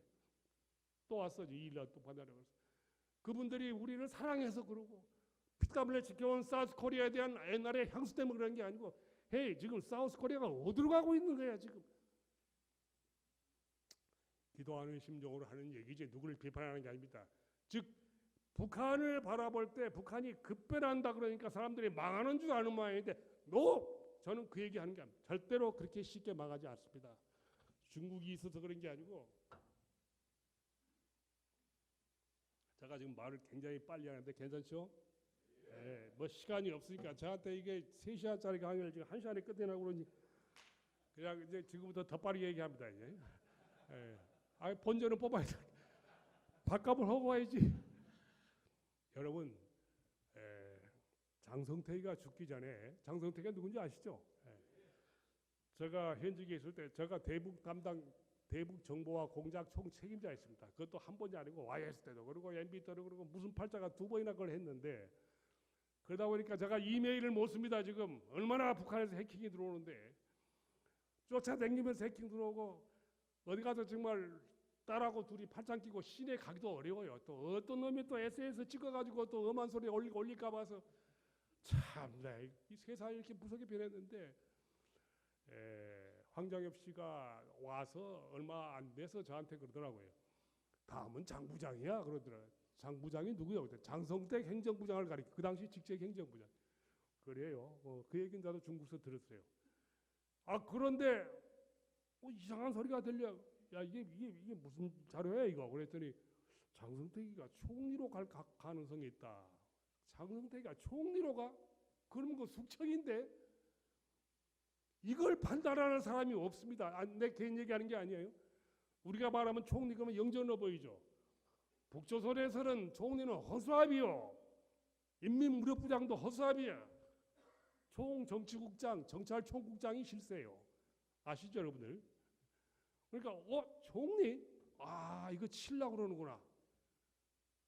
S2: 또 왔어. 2일날 또 받아내고 그분들이 우리를 사랑해서 그러고 피땀 흘려 지켜온 사우스 코리아에 대한 옛날의 향수 때문에 그런 게 아니고 헤이 지금 사우스 코리아가 어디로 가고 있는 거야 지금. 기도하는 심정으로 하는 얘기지 누구를 비판하는 게 아닙니다. 즉 북한을 바라볼 때 북한이 급변한다 그러니까 사람들이 망하는 줄 아는 모양인데 저는 그 얘기하는 게 아닙니다. 절대로 그렇게 쉽게 망하지 않습니다. 중국이 있어서 그런 게 아니고 제가 지금 말을 굉장히 빨리 하는데 괜찮죠? 네, 뭐 시간이 없으니까 저한테 이게 3시간짜리 강의를 지금 1시간에 끝내라고 그러니 그냥 이제 지금부터 더 빠르게 얘기합니다. 이제. 네. 본전은 뽑아야 돼. 밥값을 하고 와야지. 여러분 장성택이가 죽기 전에 장성택이가 누군지 아시죠? 제가 현직에 있을 때 제가 대북 정보와 공작 총 책임자였습니다. 그것도 한 번이 아니고 YS 때도 그리고 MB 때도 그리고 무슨 팔자가 2번이나 그걸 했는데 그러다 보니까 제가 이메일을 못 씁니다. 지금 얼마나 북한에서 해킹이 들어오는데 쫓아다니면서 해킹 들어오고 어디 가서 정말 딸하고 둘이 팔짱 끼고 시내 가기도 어려워요. 또 어떤 놈이 또 SNS 찍어가지고 또 엄한 소리 올릴까 봐서 참나 이 세상이 이렇게 무섭게 변했는데 황장엽 씨가 와서 얼마 안 돼서 저한테 그러더라고요. 다음은 장 부장이야 그러더라고요. 장 부장이 누구야? 장성택 행정부장을 가리켜 그 당시 직책 행정부장. 그래요. 그 얘기는 저도 중국에서 들었어요. 그런데 이상한 소리가 들려. 야 이게 무슨 자료야 이거? 그랬더니 장성택이가 총리로 갈 가능성이 있다. 장성택이가 총리로 가? 그러면 그 숙청인데 이걸 판단하는 사람이 없습니다. 내 개인 얘기하는 게 아니에요. 우리가 말하면 총리 그러면 영전어 보이죠. 북조선에서는 총리는 허수아비요. 인민무력부장도 허수아비야. 총정치국장, 정찰총국장이 실세요. 아시죠 여러분들? 그러니까 총리? 이거 치려고 그러는구나.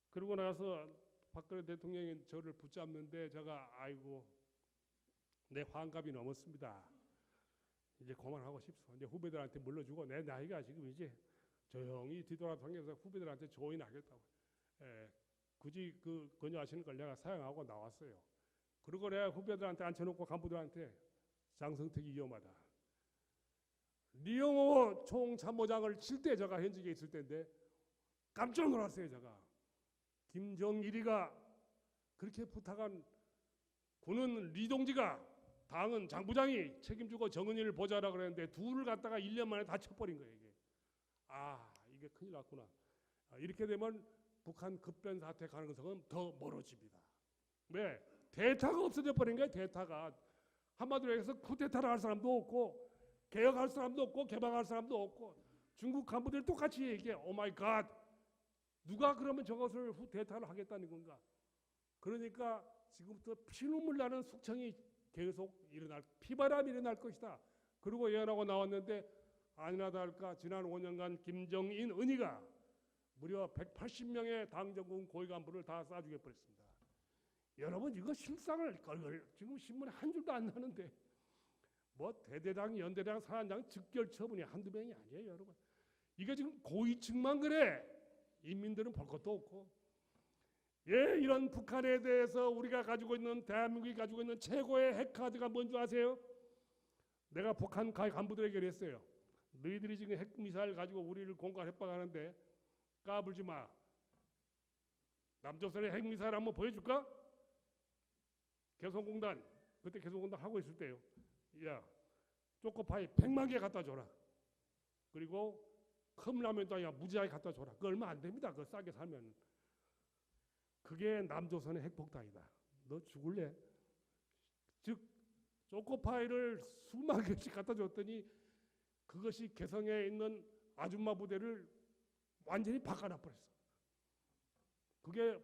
S2: 그러고 나서 박근혜 대통령이 저를 붙잡는데 제가 아이고 내 환갑이 넘었습니다. 이제 그만하고 싶소. 이제 후배들한테 물러주고 내 나이가 지금 이제 조용히 뒤돌아다니면서 후배들한테 조인하겠다고. 굳이 그 권유하시는 걸 내가 사양하고 나왔어요. 그리고 내가 후배들한테 앉혀놓고 간부들한테 장성택이 위험하다. 리영호 총참모장을 칠 때 제가 현직에 있을 때인데 깜짝 놀랐어요. 제가 김정일이가 그렇게 부탁한 군은 리동지가 당은 장부장이 책임지고 정은이를 보자라 그랬는데 둘을 갖다가 1년 만에 다 쳐버린 거예요. 이게 이게 큰일 났구나. 이렇게 되면 북한 급변 사태 가능성은 더 멀어집니다. 왜? 대타가 없어져 버린 거예요. 대타가 한마디로 해서 쿠데타를 할 사람도 없고 개혁할 사람도 없고 개방할 사람도 없고 중국 간부들 똑같이 얘기해. 오 마이 갓. 누가 그러면 저것을 대타를 하겠다는 건가? 그러니까 지금부터 피눈물 나는 숙청이 계속 피바람이 일어날 것이다. 그리고 예언하고 나왔는데 아니나 다를까 지난 5년간 김정인 은희가 무려 180명의 당정군 고위 간부를 다 쏴주게 버렸습니다. 여러분 이거 실상을 지금 신문에 한 줄도 안 나는데 뭐 대대장, 연대장, 사단장 즉결 처분이 한두 명이 아니에요. 여러분 이게 지금 고위층만 그래. 인민들은 볼 것도 없고. 이런 북한에 대해서 우리가 가지고 있는 대한민국이 가지고 있는 최고의 핵카드가 뭔지 아세요? 내가 북한 간부들에게 그랬어요. 너희들이 지금 핵미사일 가지고 우리를 공갈 협박하는데 까불지 마. 남조선의 핵미사일 한번 보여줄까? 개성공단 그때 개성공단 하고 있을 때요. 야 초코파이 100만 개 갖다 줘라. 그리고 컵라면도 아니라 무지하게 갖다 줘라. 그거 얼마 안 됩니다. 그거 싸게 사면. 그게 남조선의 핵폭탄이다. 너 죽을래? 즉 초코파이를 수만 개씩 갖다 줬더니 그것이 개성에 있는 아줌마 부대를 완전히 바꿔놔 버렸어. 그게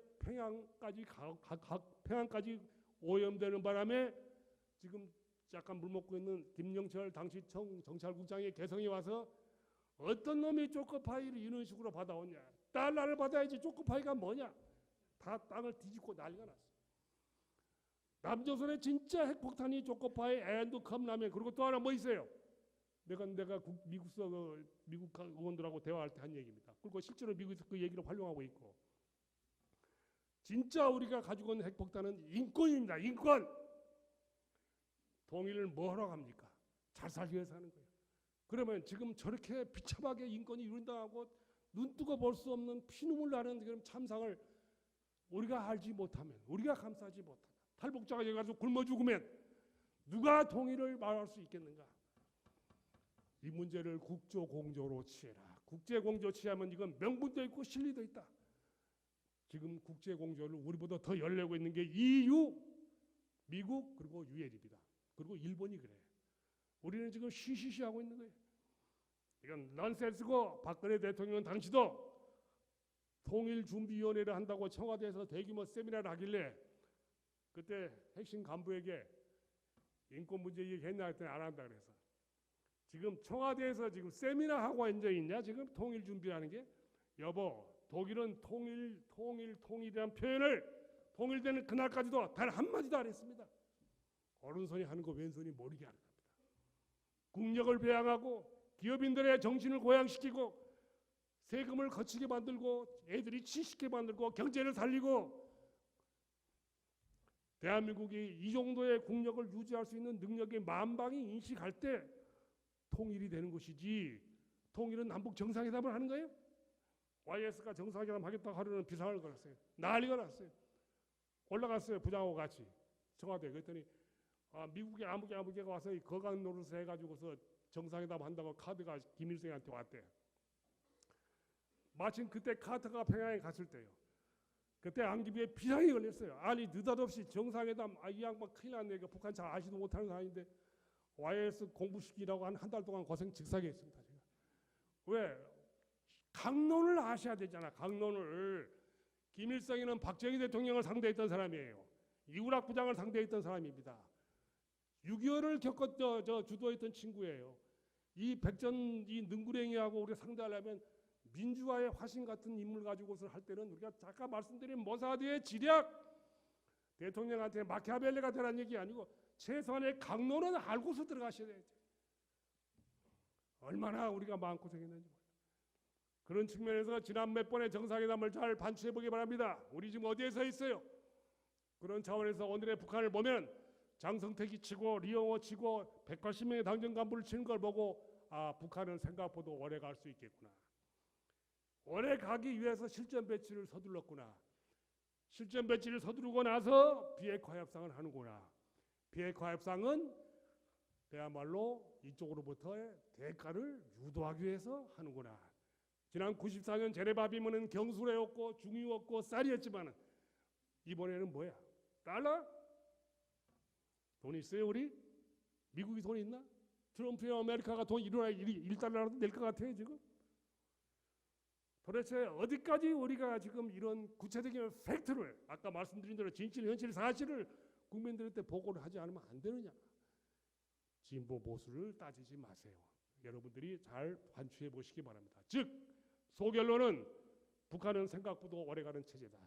S2: 평양까지 오염되는 바람에 지금 약간 물 먹고 있는 김영철 당시 정찰국장의 개성에 와서 어떤 놈이 초코파이를 이런 식으로 받아오냐. 달러를 받아야지 초코파이가 뭐냐. 다 땅을 뒤집고 난리가 났어. 남조선의 진짜 핵폭탄이 초코파이, 앤드 컵라면. 그리고 또 하나 뭐 있어요? 내가 미국 의원들하고 대화할 때 한 얘기입니다. 그리고 실제로 미국에서 그 얘기를 활용하고 있고. 진짜 우리가 가지고 있는 핵폭탄은 인권입니다. 인권. 통일을 뭐하러 합니까? 잘 살기 위해서 하는 거예요. 그러면 지금 저렇게 비참하게 인권이 이룬다고 눈뜨고 볼 수 없는 피눈물 나는 그런 참상을 우리가 알지 못하면, 우리가 감싸지 못하면, 탈북자가 여기가지고 굶어 죽으면 누가 통일을 말할 수 있겠는가? 이 문제를 국조공조로 취해라. 국제공조 취하면 이건 명분도 있고 실리도 있다. 지금 국제공조를 우리보다 더 열내고 있는 게 EU, 미국 그리고 UN입니다. 그리고 일본이 그래요. 우리는 지금 쉬쉬쉬하고 있는 거예요. 이건 넌센스고 박근혜 대통령은 당시도 통일준비위원회를 한다고 청와대에서 대규모 세미나를 하길래 그때 핵심 간부에게 인권 문제 얘기했나 했더니 안 한다 그래서 지금 청와대에서 지금 세미나 하고 앉아 있냐 지금 통일 준비하는 게. 여보 독일은 통일이라는 표현을 통일되는 그날까지도 단 한마디도 안 했습니다. 오른손이 하는 거 왼손이 모르게 하는 겁니다. 국력을 배양하고 기업인들의 정신을 고양시키고 세금을 거치게 만들고 애들이 취식게 만들고 경제를 살리고 대한민국이 이 정도의 국력을 유지할 수 있는 능력의 만방이 인식할 때 통일이 되는 것이지. 통일은 남북 정상회담을 하는 거예요? YS가 정상회담 하겠다고 하루는 비상을 걸었어요. 난리가 났어요. 올라갔어요. 부장하고 같이 청와대. 그랬더니 미국의 아무개가 와서 거강 노릇을 해가지고서 정상회담 한다고 카드가 김일성한테 왔대. 마침 그때 카드가 평양에 갔을 때요. 그때 안기부에 비상이 걸렸어요. 아니 느닷없이 정상회담 이 양반 큰일 났네. 북한 잘 아시도 못하는 사람인데 YS 공부시키라고 한 달 동안 고생 직사게 했습니다. 제가. 왜? 강론을 아셔야 되잖아. 강론을. 김일성이는 박정희 대통령을 상대했던 사람이에요. 이우락 부장을 상대했던 사람입니다. 6.25를 겪었던 주도했던 친구예요. 이 백전 이 능구랭이하고 우리가 상대하려면 민주화의 화신 같은 인물 가지고서 할 때는 우리가 잠깐 말씀드린 모사드의 지략 대통령한테 마키아벨리가 되라는 얘기 아니고 최소한의 강론은 알고서 들어가셔야 돼요. 얼마나 우리가 마음고생했는지 몰라요. 그런 측면에서 지난 몇 번의 정상회담을 잘 반추해 보기 바랍니다. 우리 지금 어디에 서 있어요? 그런 차원에서 오늘의 북한을 보면 장성택이 치고 리영호 치고 180명의 당정 간부를 치는 걸 보고 북한은 생각보다 오래 갈 수 있겠구나. 오래 가기 위해서 실전 배치를 서둘렀구나. 실전 배치를 서두르고 나서 비핵화 협상을 하는구나. 비핵화 협상은 그야말로 이쪽으로부터의 대가를 유도하기 위해서 하는구나. 지난 94년 제네바 비문은 경술회였고 중유였고 쌀이었지만 이번에는 뭐야? 달러? 돈 있어요 우리? 미국이 돈 있나? 트럼프의 아메리카가 돈 1달러라도 낼 것 같아요 지금? 도대체 어디까지 우리가 지금 이런 구체적인 팩트를 아까 말씀드린 대로 진실, 현실, 사실을 국민들한테 보고를 하지 않으면 안 되느냐? 진보 보수를 따지지 마세요. 여러분들이 잘 관추해 보시기 바랍니다. 즉 소결론은 북한은 생각보다 오래가는 체제다.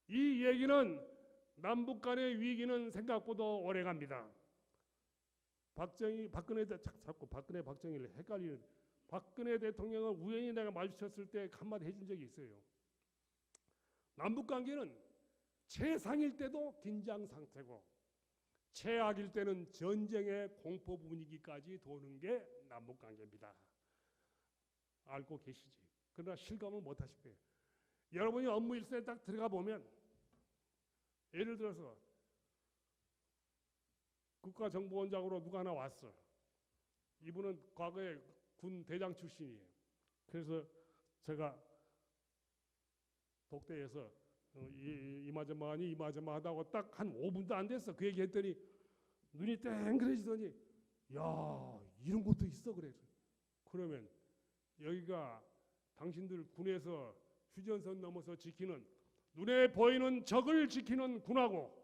S2: 이 얘기는 남북 간의 위기는 생각보다 오래갑니다. 박정희를 헷갈리는 박근혜 대통령은 우연히 내가 마주쳤을 때 한마디 해준 적이 있어요. 남북 관계는 최상일 때도 긴장 상태고 최악일 때는 전쟁의 공포 분위기까지 도는 게 남북 관계입니다. 알고 계시지? 그러나 실감을 못 하실 거예요. 여러분이 업무 일선에 딱 들어가 보면 예를 들어서 국가정보원장으로 누가 하나 왔어. 이분은 과거에 군 대장 출신이에요. 그래서 제가 독대에서 이마저마하니 이마저마하다고 딱 한 5분도 안 됐어. 그 얘기 했더니 눈이 땡그레지더니 야 이런 것도 있어 그래. 그러면 여기가 당신들 군에서 휴전선 넘어서 지키는 눈에 보이는 적을 지키는 군하고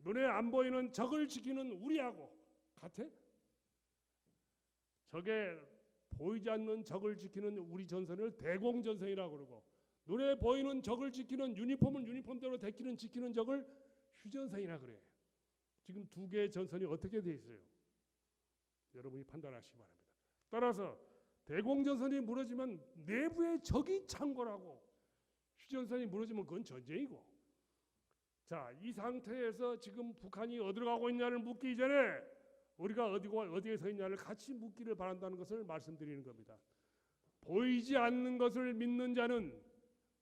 S2: 눈에 안 보이는 적을 지키는 우리하고 같아? 적에 보이지 않는 적을 지키는 우리 전선을 대공전선이라고 그러고 눈에 보이는 적을 지키는 유니폼은 유니폼대로 지키는 적을 휴전선이라 그래. 지금 두 개의 전선이 어떻게 돼 있어요? 여러분이 판단하시기 바랍니다. 따라서 대공전선이 무너지면 내부의 적이 창궐하고 휴전선이 무너지면 그건 전쟁이고. 자, 이 상태에서 지금 북한이 어디로 가고 있냐를 묻기 전에 우리가 어디에 서 있냐를 같이 묻기를 바란다는 것을 말씀드리는 겁니다. 보이지 않는 것을 믿는 자는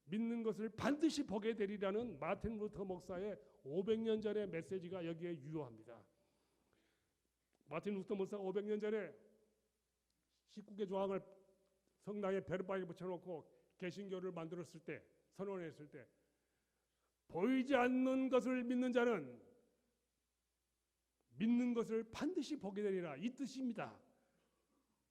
S2: 믿는 것을 반드시 보게 되리라는 마틴 루터 목사의 500년 전의 메시지가 여기에 유효합니다. 마틴 루터 목사가 500년 전에 19개 조항을 성당에 베르바에 붙여놓고 개신교를 만들었을 때 선언했을 때 보이지 않는 것을 믿는 자는 믿는 것을 반드시 보게 되리라 이 뜻입니다.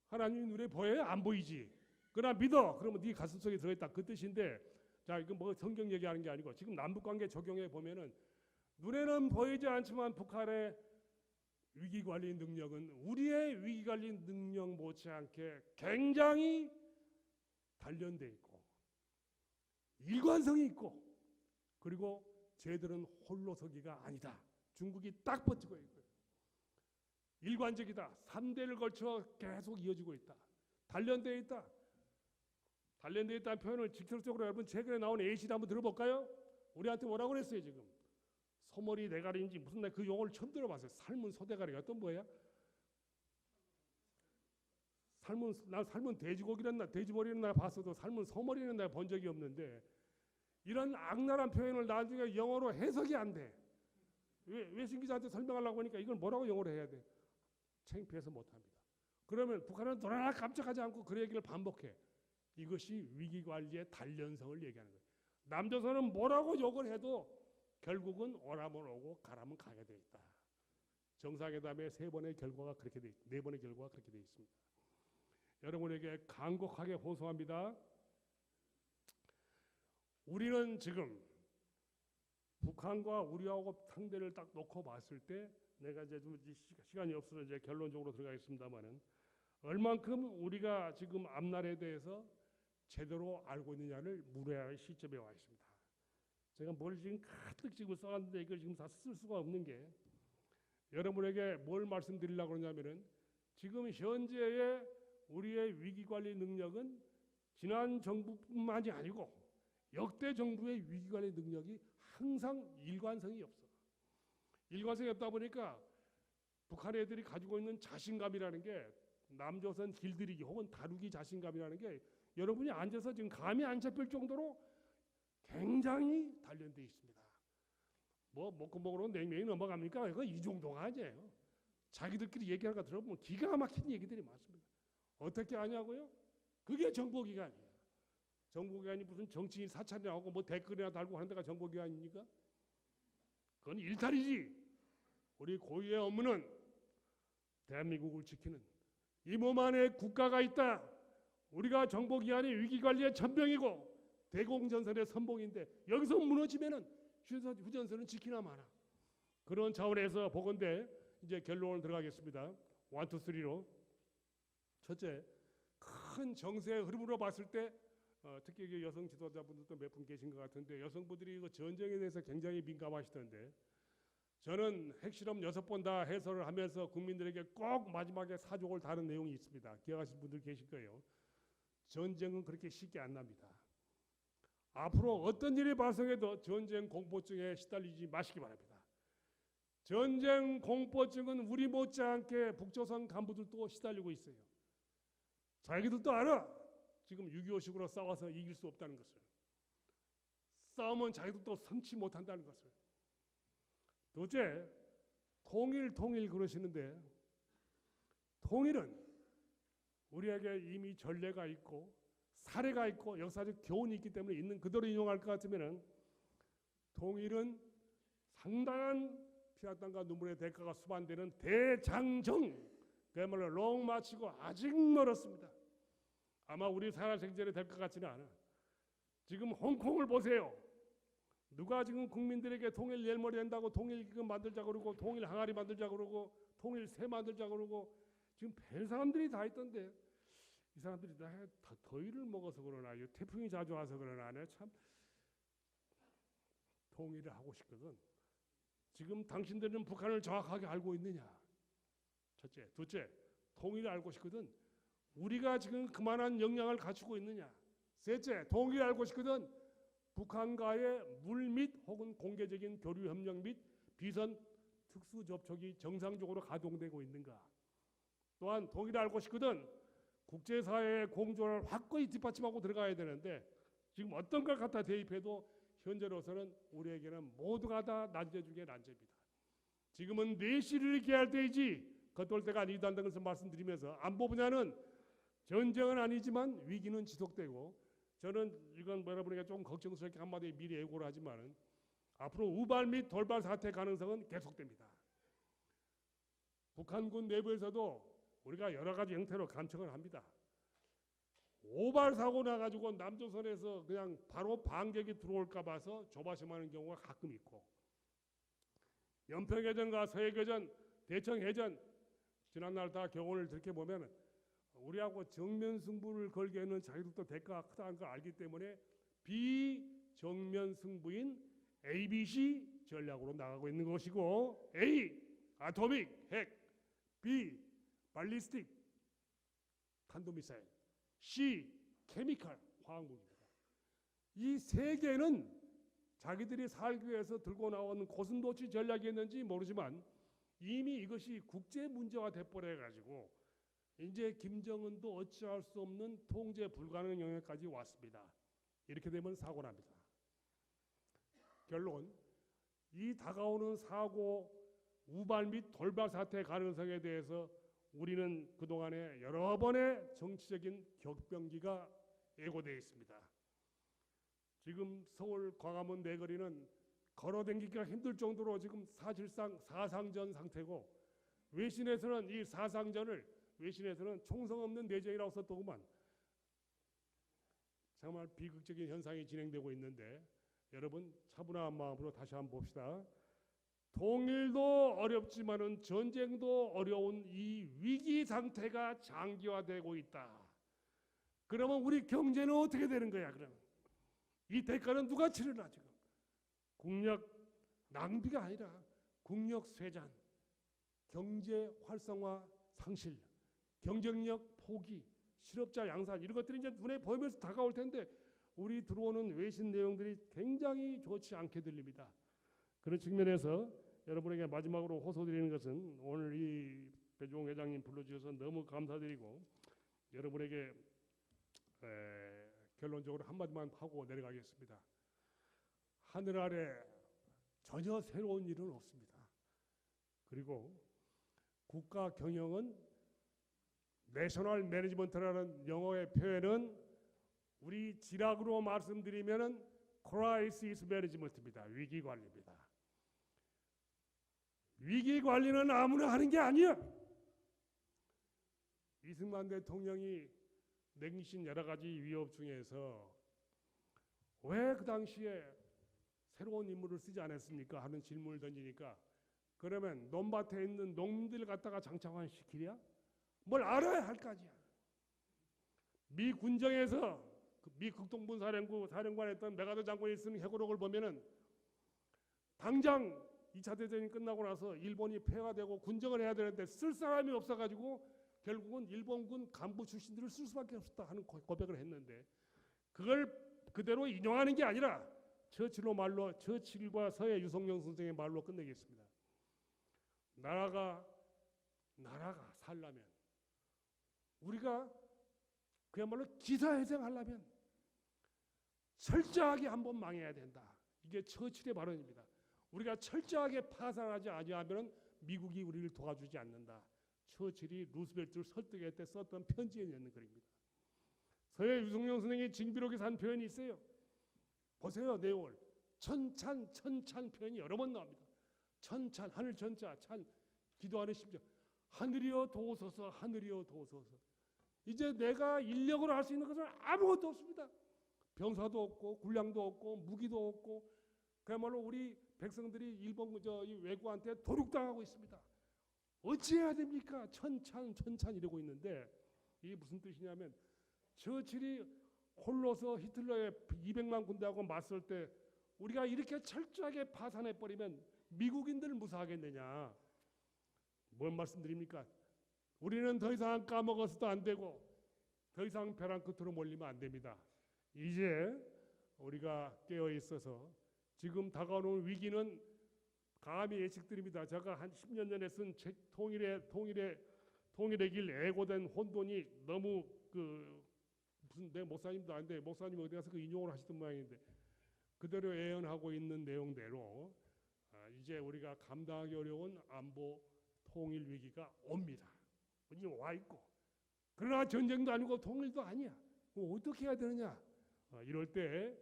S2: 하나님 눈에 보여요? 안 보이지. 그러나 믿어. 그러면 네 가슴속에 들어있다 그 뜻인데 자 이건 뭐 성경 얘기하는 게 아니고 지금 남북관계 적용해 보면은 눈에는 보이지 않지만 북한의 위기관리 능력은 우리의 위기관리 능력 못지않게 굉장히 단련돼 있고 일관성이 있고 그리고 쟤들은 홀로 서기가 아니다. 중국이 딱 버티고 있고요. 일관적이다. 3대를 걸쳐 계속 이어지고 있다. 단련되어 있다. 단련되어 있다는 표현을 직설적으로 여러분 최근에 나온 A시도 한번 들어볼까요? 우리한테 뭐라고 그랬어요 지금? 소머리 대가리인지 무슨 그 용어를 처음 들어봤어요. 삶은 소대가리가 또 뭐야? 난 삶은 돼지머리는 나 봤어도 삶은 소머리는 내가 본 적이 없는데 이런 악랄한 표현을 나중에 영어로 해석이 안 돼. 외신 기자한테 설명하려고 하니까 이걸 뭐라고 영어로 해야 돼? 창피해서 못합니다. 그러면 북한은 너나 깜짝하지 않고 그 얘기를 반복해. 이것이 위기관리의 단련성을 얘기하는 거예요. 남조선은 뭐라고 욕을 해도 결국은 오라면 오고 가라면 가게 돼 있다. 정상회담의 3번의 결과가 그렇게 돼, 4번의 결과가 그렇게 돼 있습니다. 여러분에게 간곡하게 호소합니다. 우리는 지금 북한과 우리하고 상대를 딱 놓고 봤을 때 내가 이제 좀 시간이 없어서 이제 결론적으로 들어가겠습니다만은 얼만큼 우리가 지금 앞날에 대해서 제대로 알고 있느냐를 물어야 할 시점에 와 있습니다. 제가 뭘 지금 가득 지금 써놨는데 이걸 지금 다 쓸 수가 없는 게 여러분에게 뭘 말씀드리려고 그러냐면은 지금 현재의 우리의 위기관리 능력은 지난 정부뿐만이 아니고 역대 정부의 위기관리 능력이 항상 일관성이 없어. 일관성이 없다 보니까 북한 애들이 가지고 있는 자신감이라는 게 남조선 길들이기 혹은 다루기 자신감이라는 게 여러분이 앉아서 지금 감이 안 잡힐 정도로 굉장히 단련되어 있습니다. 뭐 먹고 먹으러 냉면이 넘어갑니까? 이거 이 정도가 아니에요. 자기들끼리 얘기하는 거 들어보면 기가 막힌 얘기들이 많습니다. 어떻게 하냐고요? 그게 정보기관이에요. 정보기관이 무슨 정치인 사찰이 나오고 뭐 댓글이나 달고 하는 데가 정보기관입니까? 그건 일탈이지. 우리 고유의 업무는 대한민국을 지키는 이 몸 안에 국가가 있다. 우리가 정보기관의 위기관리의 전병이고 대공전선의 선봉인데 여기서 무너지면은 휴전선은 지키나 마나. 그런 차원에서 보건대 이제 결론을 들어가겠습니다. 1, 2, 3로. 첫째, 큰 정세의 흐름으로 봤을 때 특히 여성 지도자분들도 몇 분 계신 것 같은데 여성분들이 그 전쟁에 대해서 굉장히 민감하시던데 저는 핵실험 6번 다 해설을 하면서 국민들에게 꼭 마지막에 사족을 다룬 내용이 있습니다. 기억하시는 분들 계실 거예요. 전쟁은 그렇게 쉽게 안 납니다. 앞으로 어떤 일이 발생해도 전쟁 공포증에 시달리지 마시기 바랍니다. 전쟁 공포증은 우리 못지않게 북조선 간부들도 시달리고 있어요. 자기들도 알아. 지금 6.25식으로 싸워서 이길 수 없다는 것을. 싸우면 자기들도 성치 못한다는 것을. 도대체 통일 그러시는데 통일은 우리에게 이미 전례가 있고 사례가 있고 역사적 교훈이 있기 때문에 있는 그대로 인용할 것 같으면 통일은 상당한 피와 땀과 눈물의 대가가 수반되는 대장정 그야말로 롱마치고 아직 멀었습니다. 아마 우리 살아생전에 될 것 같지는 않아. 지금 홍콩을 보세요. 누가 지금 국민들에게 통일 내일 모레 된다고 통일 기금 만들자 그러고 통일 항아리 만들자 그러고 통일 새 만들자 그러고 지금 별 사람들이 다 있던데 이 사람들이 다 더위를 먹어서 그러나 태풍이 자주 와서 그러나 참 통일을 하고 싶거든. 지금 당신들은 북한을 정확하게 알고 있느냐? 첫째. 둘째, 통일을 알고 싶거든. 우리가 지금 그만한 역량을 갖추고 있느냐? 셋째, 통일을 알고 싶거든. 북한과의 물 및 혹은 공개적인 교류 협력 및 비선 특수 접촉이 정상적으로 가동되고 있는가? 또한 통일을 알고 싶거든. 국제사회의 공조를 확고히 뒷받침하고 들어가야 되는데 지금 어떤 걸 갖다 대입해도 현재로서는 우리에게는 모두가 다 난제 중에 난제입니다. 지금은 뇌실을 기할 때이지 겉돌 때가 아니다는 것을 말씀드리면서 안보 분야는 전쟁은 아니지만 위기는 지속되고 저는 이건 여러분에게 좀 걱정스럽게 한마디 미리 예고를 하지만 앞으로 우발 및 돌발 사태 가능성은 계속됩니다. 북한군 내부에서도 우리가 여러 가지 형태로 감청을 합니다. 오발 사고 나가지고 남조선에서 그냥 바로 반격이 들어올까 봐서 조바심하는 경우가 가끔 있고 연평해전과 서해해전, 대청해전 지난날 다 경험을 들게 보면 우리하고 정면 승부를 걸기에는 자기들도 대가가 크다는 걸 알기 때문에 비정면 승부인 ABC 전략으로 나가고 있는 것이고 A. 아토믹 핵 B. 발리스틱 탄도미사일 C. 케미칼 화학무기입니다. 이 세 개는 자기들이 살기 위해서 들고 나오는 고슴도치 전략이었는지 모르지만 이미 이것이 국제 문제화 돼버려가지고 이제 김정은도 어찌할 수 없는 통제 불가능 영역까지 왔습니다. 이렇게 되면 사고 납니다. 결론, 이 다가오는 사고, 우발 및 돌발 사태 가능성에 대해서 우리는 그동안에 여러 번의 정치적인 격변기가 예고되어 있습니다. 지금 서울 광화문 내거리는 걸어다니기가 힘들 정도로 지금 사실상 사상전 상태고 외신에서는 이 사상전을 외신에서는 총성 없는 내정이라고 썼더구만. 정말 비극적인 현상이 진행되고 있는데 여러분 차분한 마음으로 다시 한번 봅시다. 통일도 어렵지만은 전쟁도 어려운 이 위기 상태가 장기화되고 있다. 그러면 우리 경제는 어떻게 되는 거야? 그러면 이 대가는 누가 치르나 지금? 국력 낭비가 아니라 국력 쇠잔, 경제 활성화 상실, 경쟁력 포기, 실업자 양산 이런 것들이 이제 눈에 보이면서 다가올 텐데 우리 들어오는 외신 내용들이 굉장히 좋지 않게 들립니다. 그런 측면에서 여러분에게 마지막으로 호소드리는 것은 오늘 이 배종 회장님 불러주셔서 너무 감사드리고 여러분에게 결론적으로 한마디만 하고 내려가겠습니다. 하늘 아래 전혀 새로운 일은 없습니다. 그리고 국가 경영은 내셔널 매니지먼트라는 영어의 표현은 우리 지략으로 말씀드리면은 크라이시스 매니지먼트입니다. 위기 관리입니다. 위기 관리는 아무나 하는 게 아니야. 이승만 대통령이 냉신 여러 가지 위협 중에서 왜 그 당시에 새로운 인물을 쓰지 않았습니까? 하는 질문을 던지니까 그러면 논밭에 있는 농민들 갖다가 장차관 시키랴? 뭘 알아야 할 거 아니야. 미 군정에서 미 극동군 사령관 했던 메가더 장군이 쓴 회고록을 보면은 당장 2차 대전이 끝나고 나서 일본이 폐가 되고 군정을 해야 되는데 쓸 사람이 없어가지고 결국은 일본군 간부 출신들을 쓸 수밖에 없었다 하는 고백을 했는데 그걸 그대로 인용하는 게 아니라 처칠과 서해 유성룡 선생의 말로 끝내겠습니다. 나라가 살려면 우리가 그야말로 기사회생하려면 철저하게 한번 망해야 된다. 이게 처칠의 발언입니다. 우리가 철저하게 파산하지 아니하면 미국이 우리를 도와주지 않는다. 처칠이 루스벨트를 설득할 때 썼던 편지에 있는 글입니다. 서해 유성룡 선생이 징비록에 산 표현이 있어요. 보세요. 내용을. 천찬 표현이 여러 번 나옵니다. 천찬, 하늘 천자, 찬, 기도하는 심정. 하늘이여 도우소서, 하늘이여 도우소서. 이제 내가 인력으로 할 수 있는 것은 아무것도 없습니다. 병사도 없고 군량도 없고 무기도 없고 그야말로 우리 백성들이 일본 이 외국한테 도륙당하고 있습니다. 어찌해야 됩니까? 천찬 이러고 있는데 이게 무슨 뜻이냐면 처칠이 홀로서 히틀러의 200만 군대하고 맞설 때 우리가 이렇게 철저하게 파산해버리면 미국인들을 무사하겠느냐. 뭔 말씀드립니까? 우리는 더 이상 까먹어서도 안 되고 더 이상 벼랑 끝으로 몰리면 안 됩니다. 이제 우리가 깨어 있어서 지금 다가오는 위기는 감히 예측드립니다. 제가 한 10년 전에 쓴 책 통일의 길 애고된 혼돈이 너무 무슨 내 목사님도 아닌데 목사님 어디 가서 그 인용을 하시던 모양인데 그대로 예언하고 있는 내용대로 이제 우리가 감당하기 어려운 안보 통일 위기가 옵니다. 이제 와 있고 그러나 전쟁도 아니고 통일도 아니야. 어떻게 해야 되느냐? 이럴 때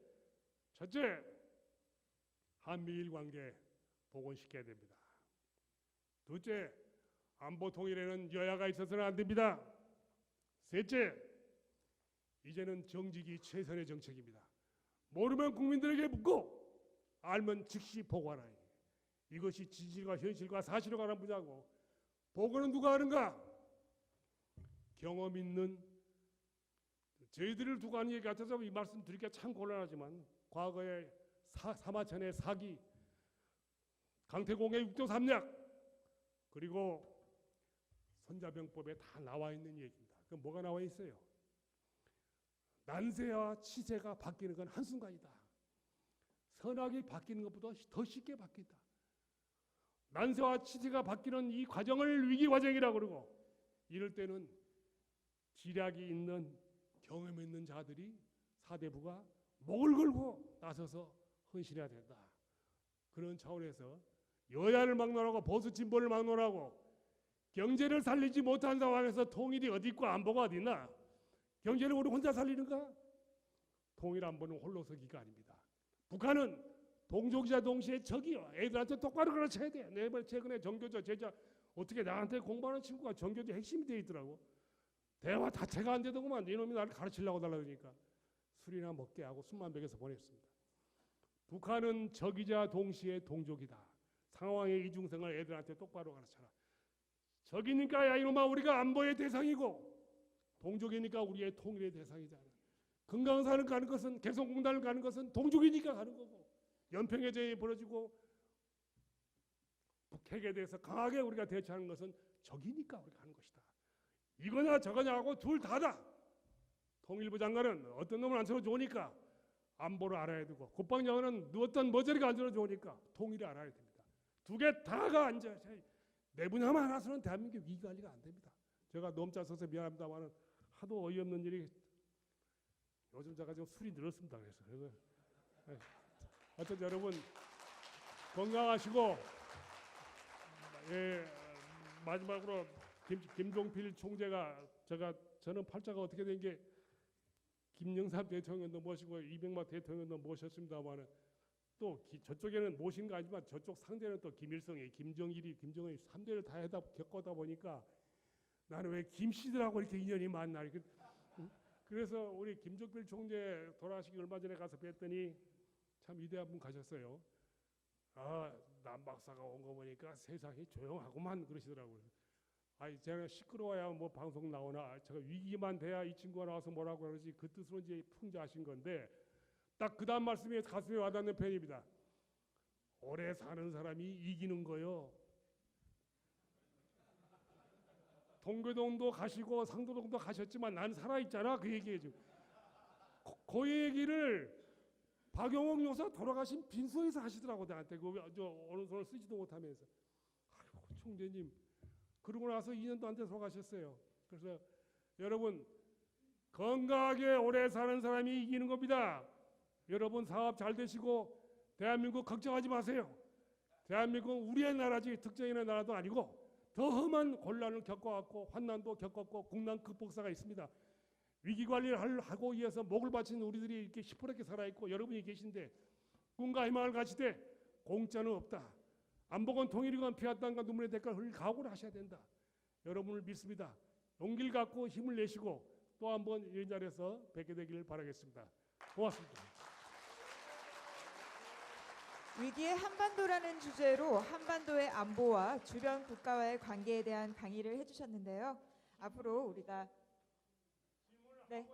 S2: 첫째 한미일 관계 복원시켜야 됩니다. 둘째 안보 통일에는 여야가 있어서는 안 됩니다. 셋째 이제는 정직이 최선의 정책입니다. 모르면 국민들에게 묻고 알면 즉시 보고하라. 이것이 진실과 현실과 사실에 관한 분야고 보고는 누가 하는가? 경험 있는 저희들을 두고 하는 얘기 같아서 이 말씀 드리기가 참 곤란하지만 과거에 사마천의 사기, 강태공의 육도 삼략 그리고 손자병법에 다 나와 있는 얘기입니다. 그 뭐가 나와 있어요? 난세와 치세가 바뀌는 건 한순간이다. 선악이 바뀌는 것보다 더 쉽게 바뀐다. 난세와 치세가 바뀌는 이 과정을 위기 과정이라고 그러고 이럴 때는 지략이 있는 경험 있는 자들이 사대부가 목을 걸고 나서서 헌신해야 된다. 그런 차원에서 여야를 막론하고 보수 진보를 막론하고 경제를 살리지 못한 상황에서 통일이 어디 있고 안보가 어디 있나? 경제를 우리 혼자 살리는가? 통일 안보는 홀로서기가 아닙니다. 북한은 동족이자 동시에 적이요. 애들한테 똑바로 가르쳐야 돼. 내가 최근에 정교조 제자 어떻게 나한테 공부하는 친구가 정교조 핵심이 돼 있더라고. 대화 자체가 안 되더구만. 이놈이 나를 가르치려고 달라 그러니까 술이나 먹게 하고 숨만 먹여서 보냈습니다. 북한은 적이자 동시에 동족이다. 상황의 이중성을 애들한테 똑바로 가르쳐라. 적이니까 야 이놈아 우리가 안보의 대상이고 동족이니까 우리의 통일의 대상이잖아. 금강산을 가는 것은 개성공단을 가는 것은 동족이니까 가는 거고 연평해전이 벌어지고 북핵에 대해서 강하게 우리가 대처하는 것은 적이니까 우리가 하는 것이다. 이거냐 저거냐 하고 둘 다다. 통일부 장관은 어떤 놈을 앉혀서 좋으니까 안보를 알아야 되고 국방장관은 어떤 머저리가 앉혀서 좋으니까 통일을 알아야 됩니다. 두 개 다가 앉아야 내 분야만 알아서는 대한민국 위기 관리가 안 됩니다. 제가 너무 짜서서 미안합니다만은 하도 어이없는 일이 요즘 제가 좀 술이 늘었습니다. 그래서 하여튼 여러분 건강하시고 마지막으로 김종필 총재가 저는 팔자가 어떻게 된 게 김영삼 대통령도 모시고 이명박 대통령도 모셨습니다만은 또 저쪽에는 모신 거 아니지만 저쪽 상대는 또 김일성이, 김정일이, 김정은이 3대를 다 해다 겪어다 보니까 나는 왜 김씨들하고 이렇게 인연이 많나 이렇게. 그래서 우리 김종필 총재 돌아가시기 얼마 전에 가서 뵀더니 참 위대한 분 가셨어요. 남 박사가 온 거 보니까 세상이 조용하고만 그러시더라고요. 아니 제가 시끄러워야 뭐 방송 나오나 제가 위기만 돼야 이 친구가 나와서 뭐라고 그러지 그 뜻으로 이제 풍자하신 건데 딱 그 다음 말씀이 가슴에 와닿는 편입니다. 오래 사는 사람이 이기는 거요. 동교동도 가시고 상도동도 가셨지만 난 살아있잖아 그 얘기예요. 지금 그 얘기를 박용옥 여사 돌아가신 빈소에서 하시더라고 나한테. 저 오른손을 쓰지도 못하면서. 아이고 총재님 그러고 나서 2년도 안 돼서 돌아가셨어요. 그래서 여러분 건강하게 오래 사는 사람이 이기는 겁니다. 여러분 사업 잘 되시고 대한민국 걱정하지 마세요. 대한민국은 우리의 나라지 특정인의 나라도 아니고 더 험한 곤란을 겪어왔고 환난도 겪었고 국난 극복사가 있습니다. 위기관리를 하고 위해서 목을 바친 우리들이 이렇게 시퍼렇게 살아있고 여러분이 계신데 꿈과 희망을 가지되 공짜는 없다. 안보건 통일이건 피와 땀과 눈물의 대가를 흘릴 각오를 하셔야 된다. 여러분을 믿습니다. 용기를 갖고 힘을 내시고 또 한번 이런 자리에서 뵙게 되기를 바라겠습니다. 고맙습니다.
S1: 위기의 한반도라는 주제로 한반도의 안보와 주변 국가와의 관계에 대한 강의를 해주셨는데요. 앞으로 우리가 네.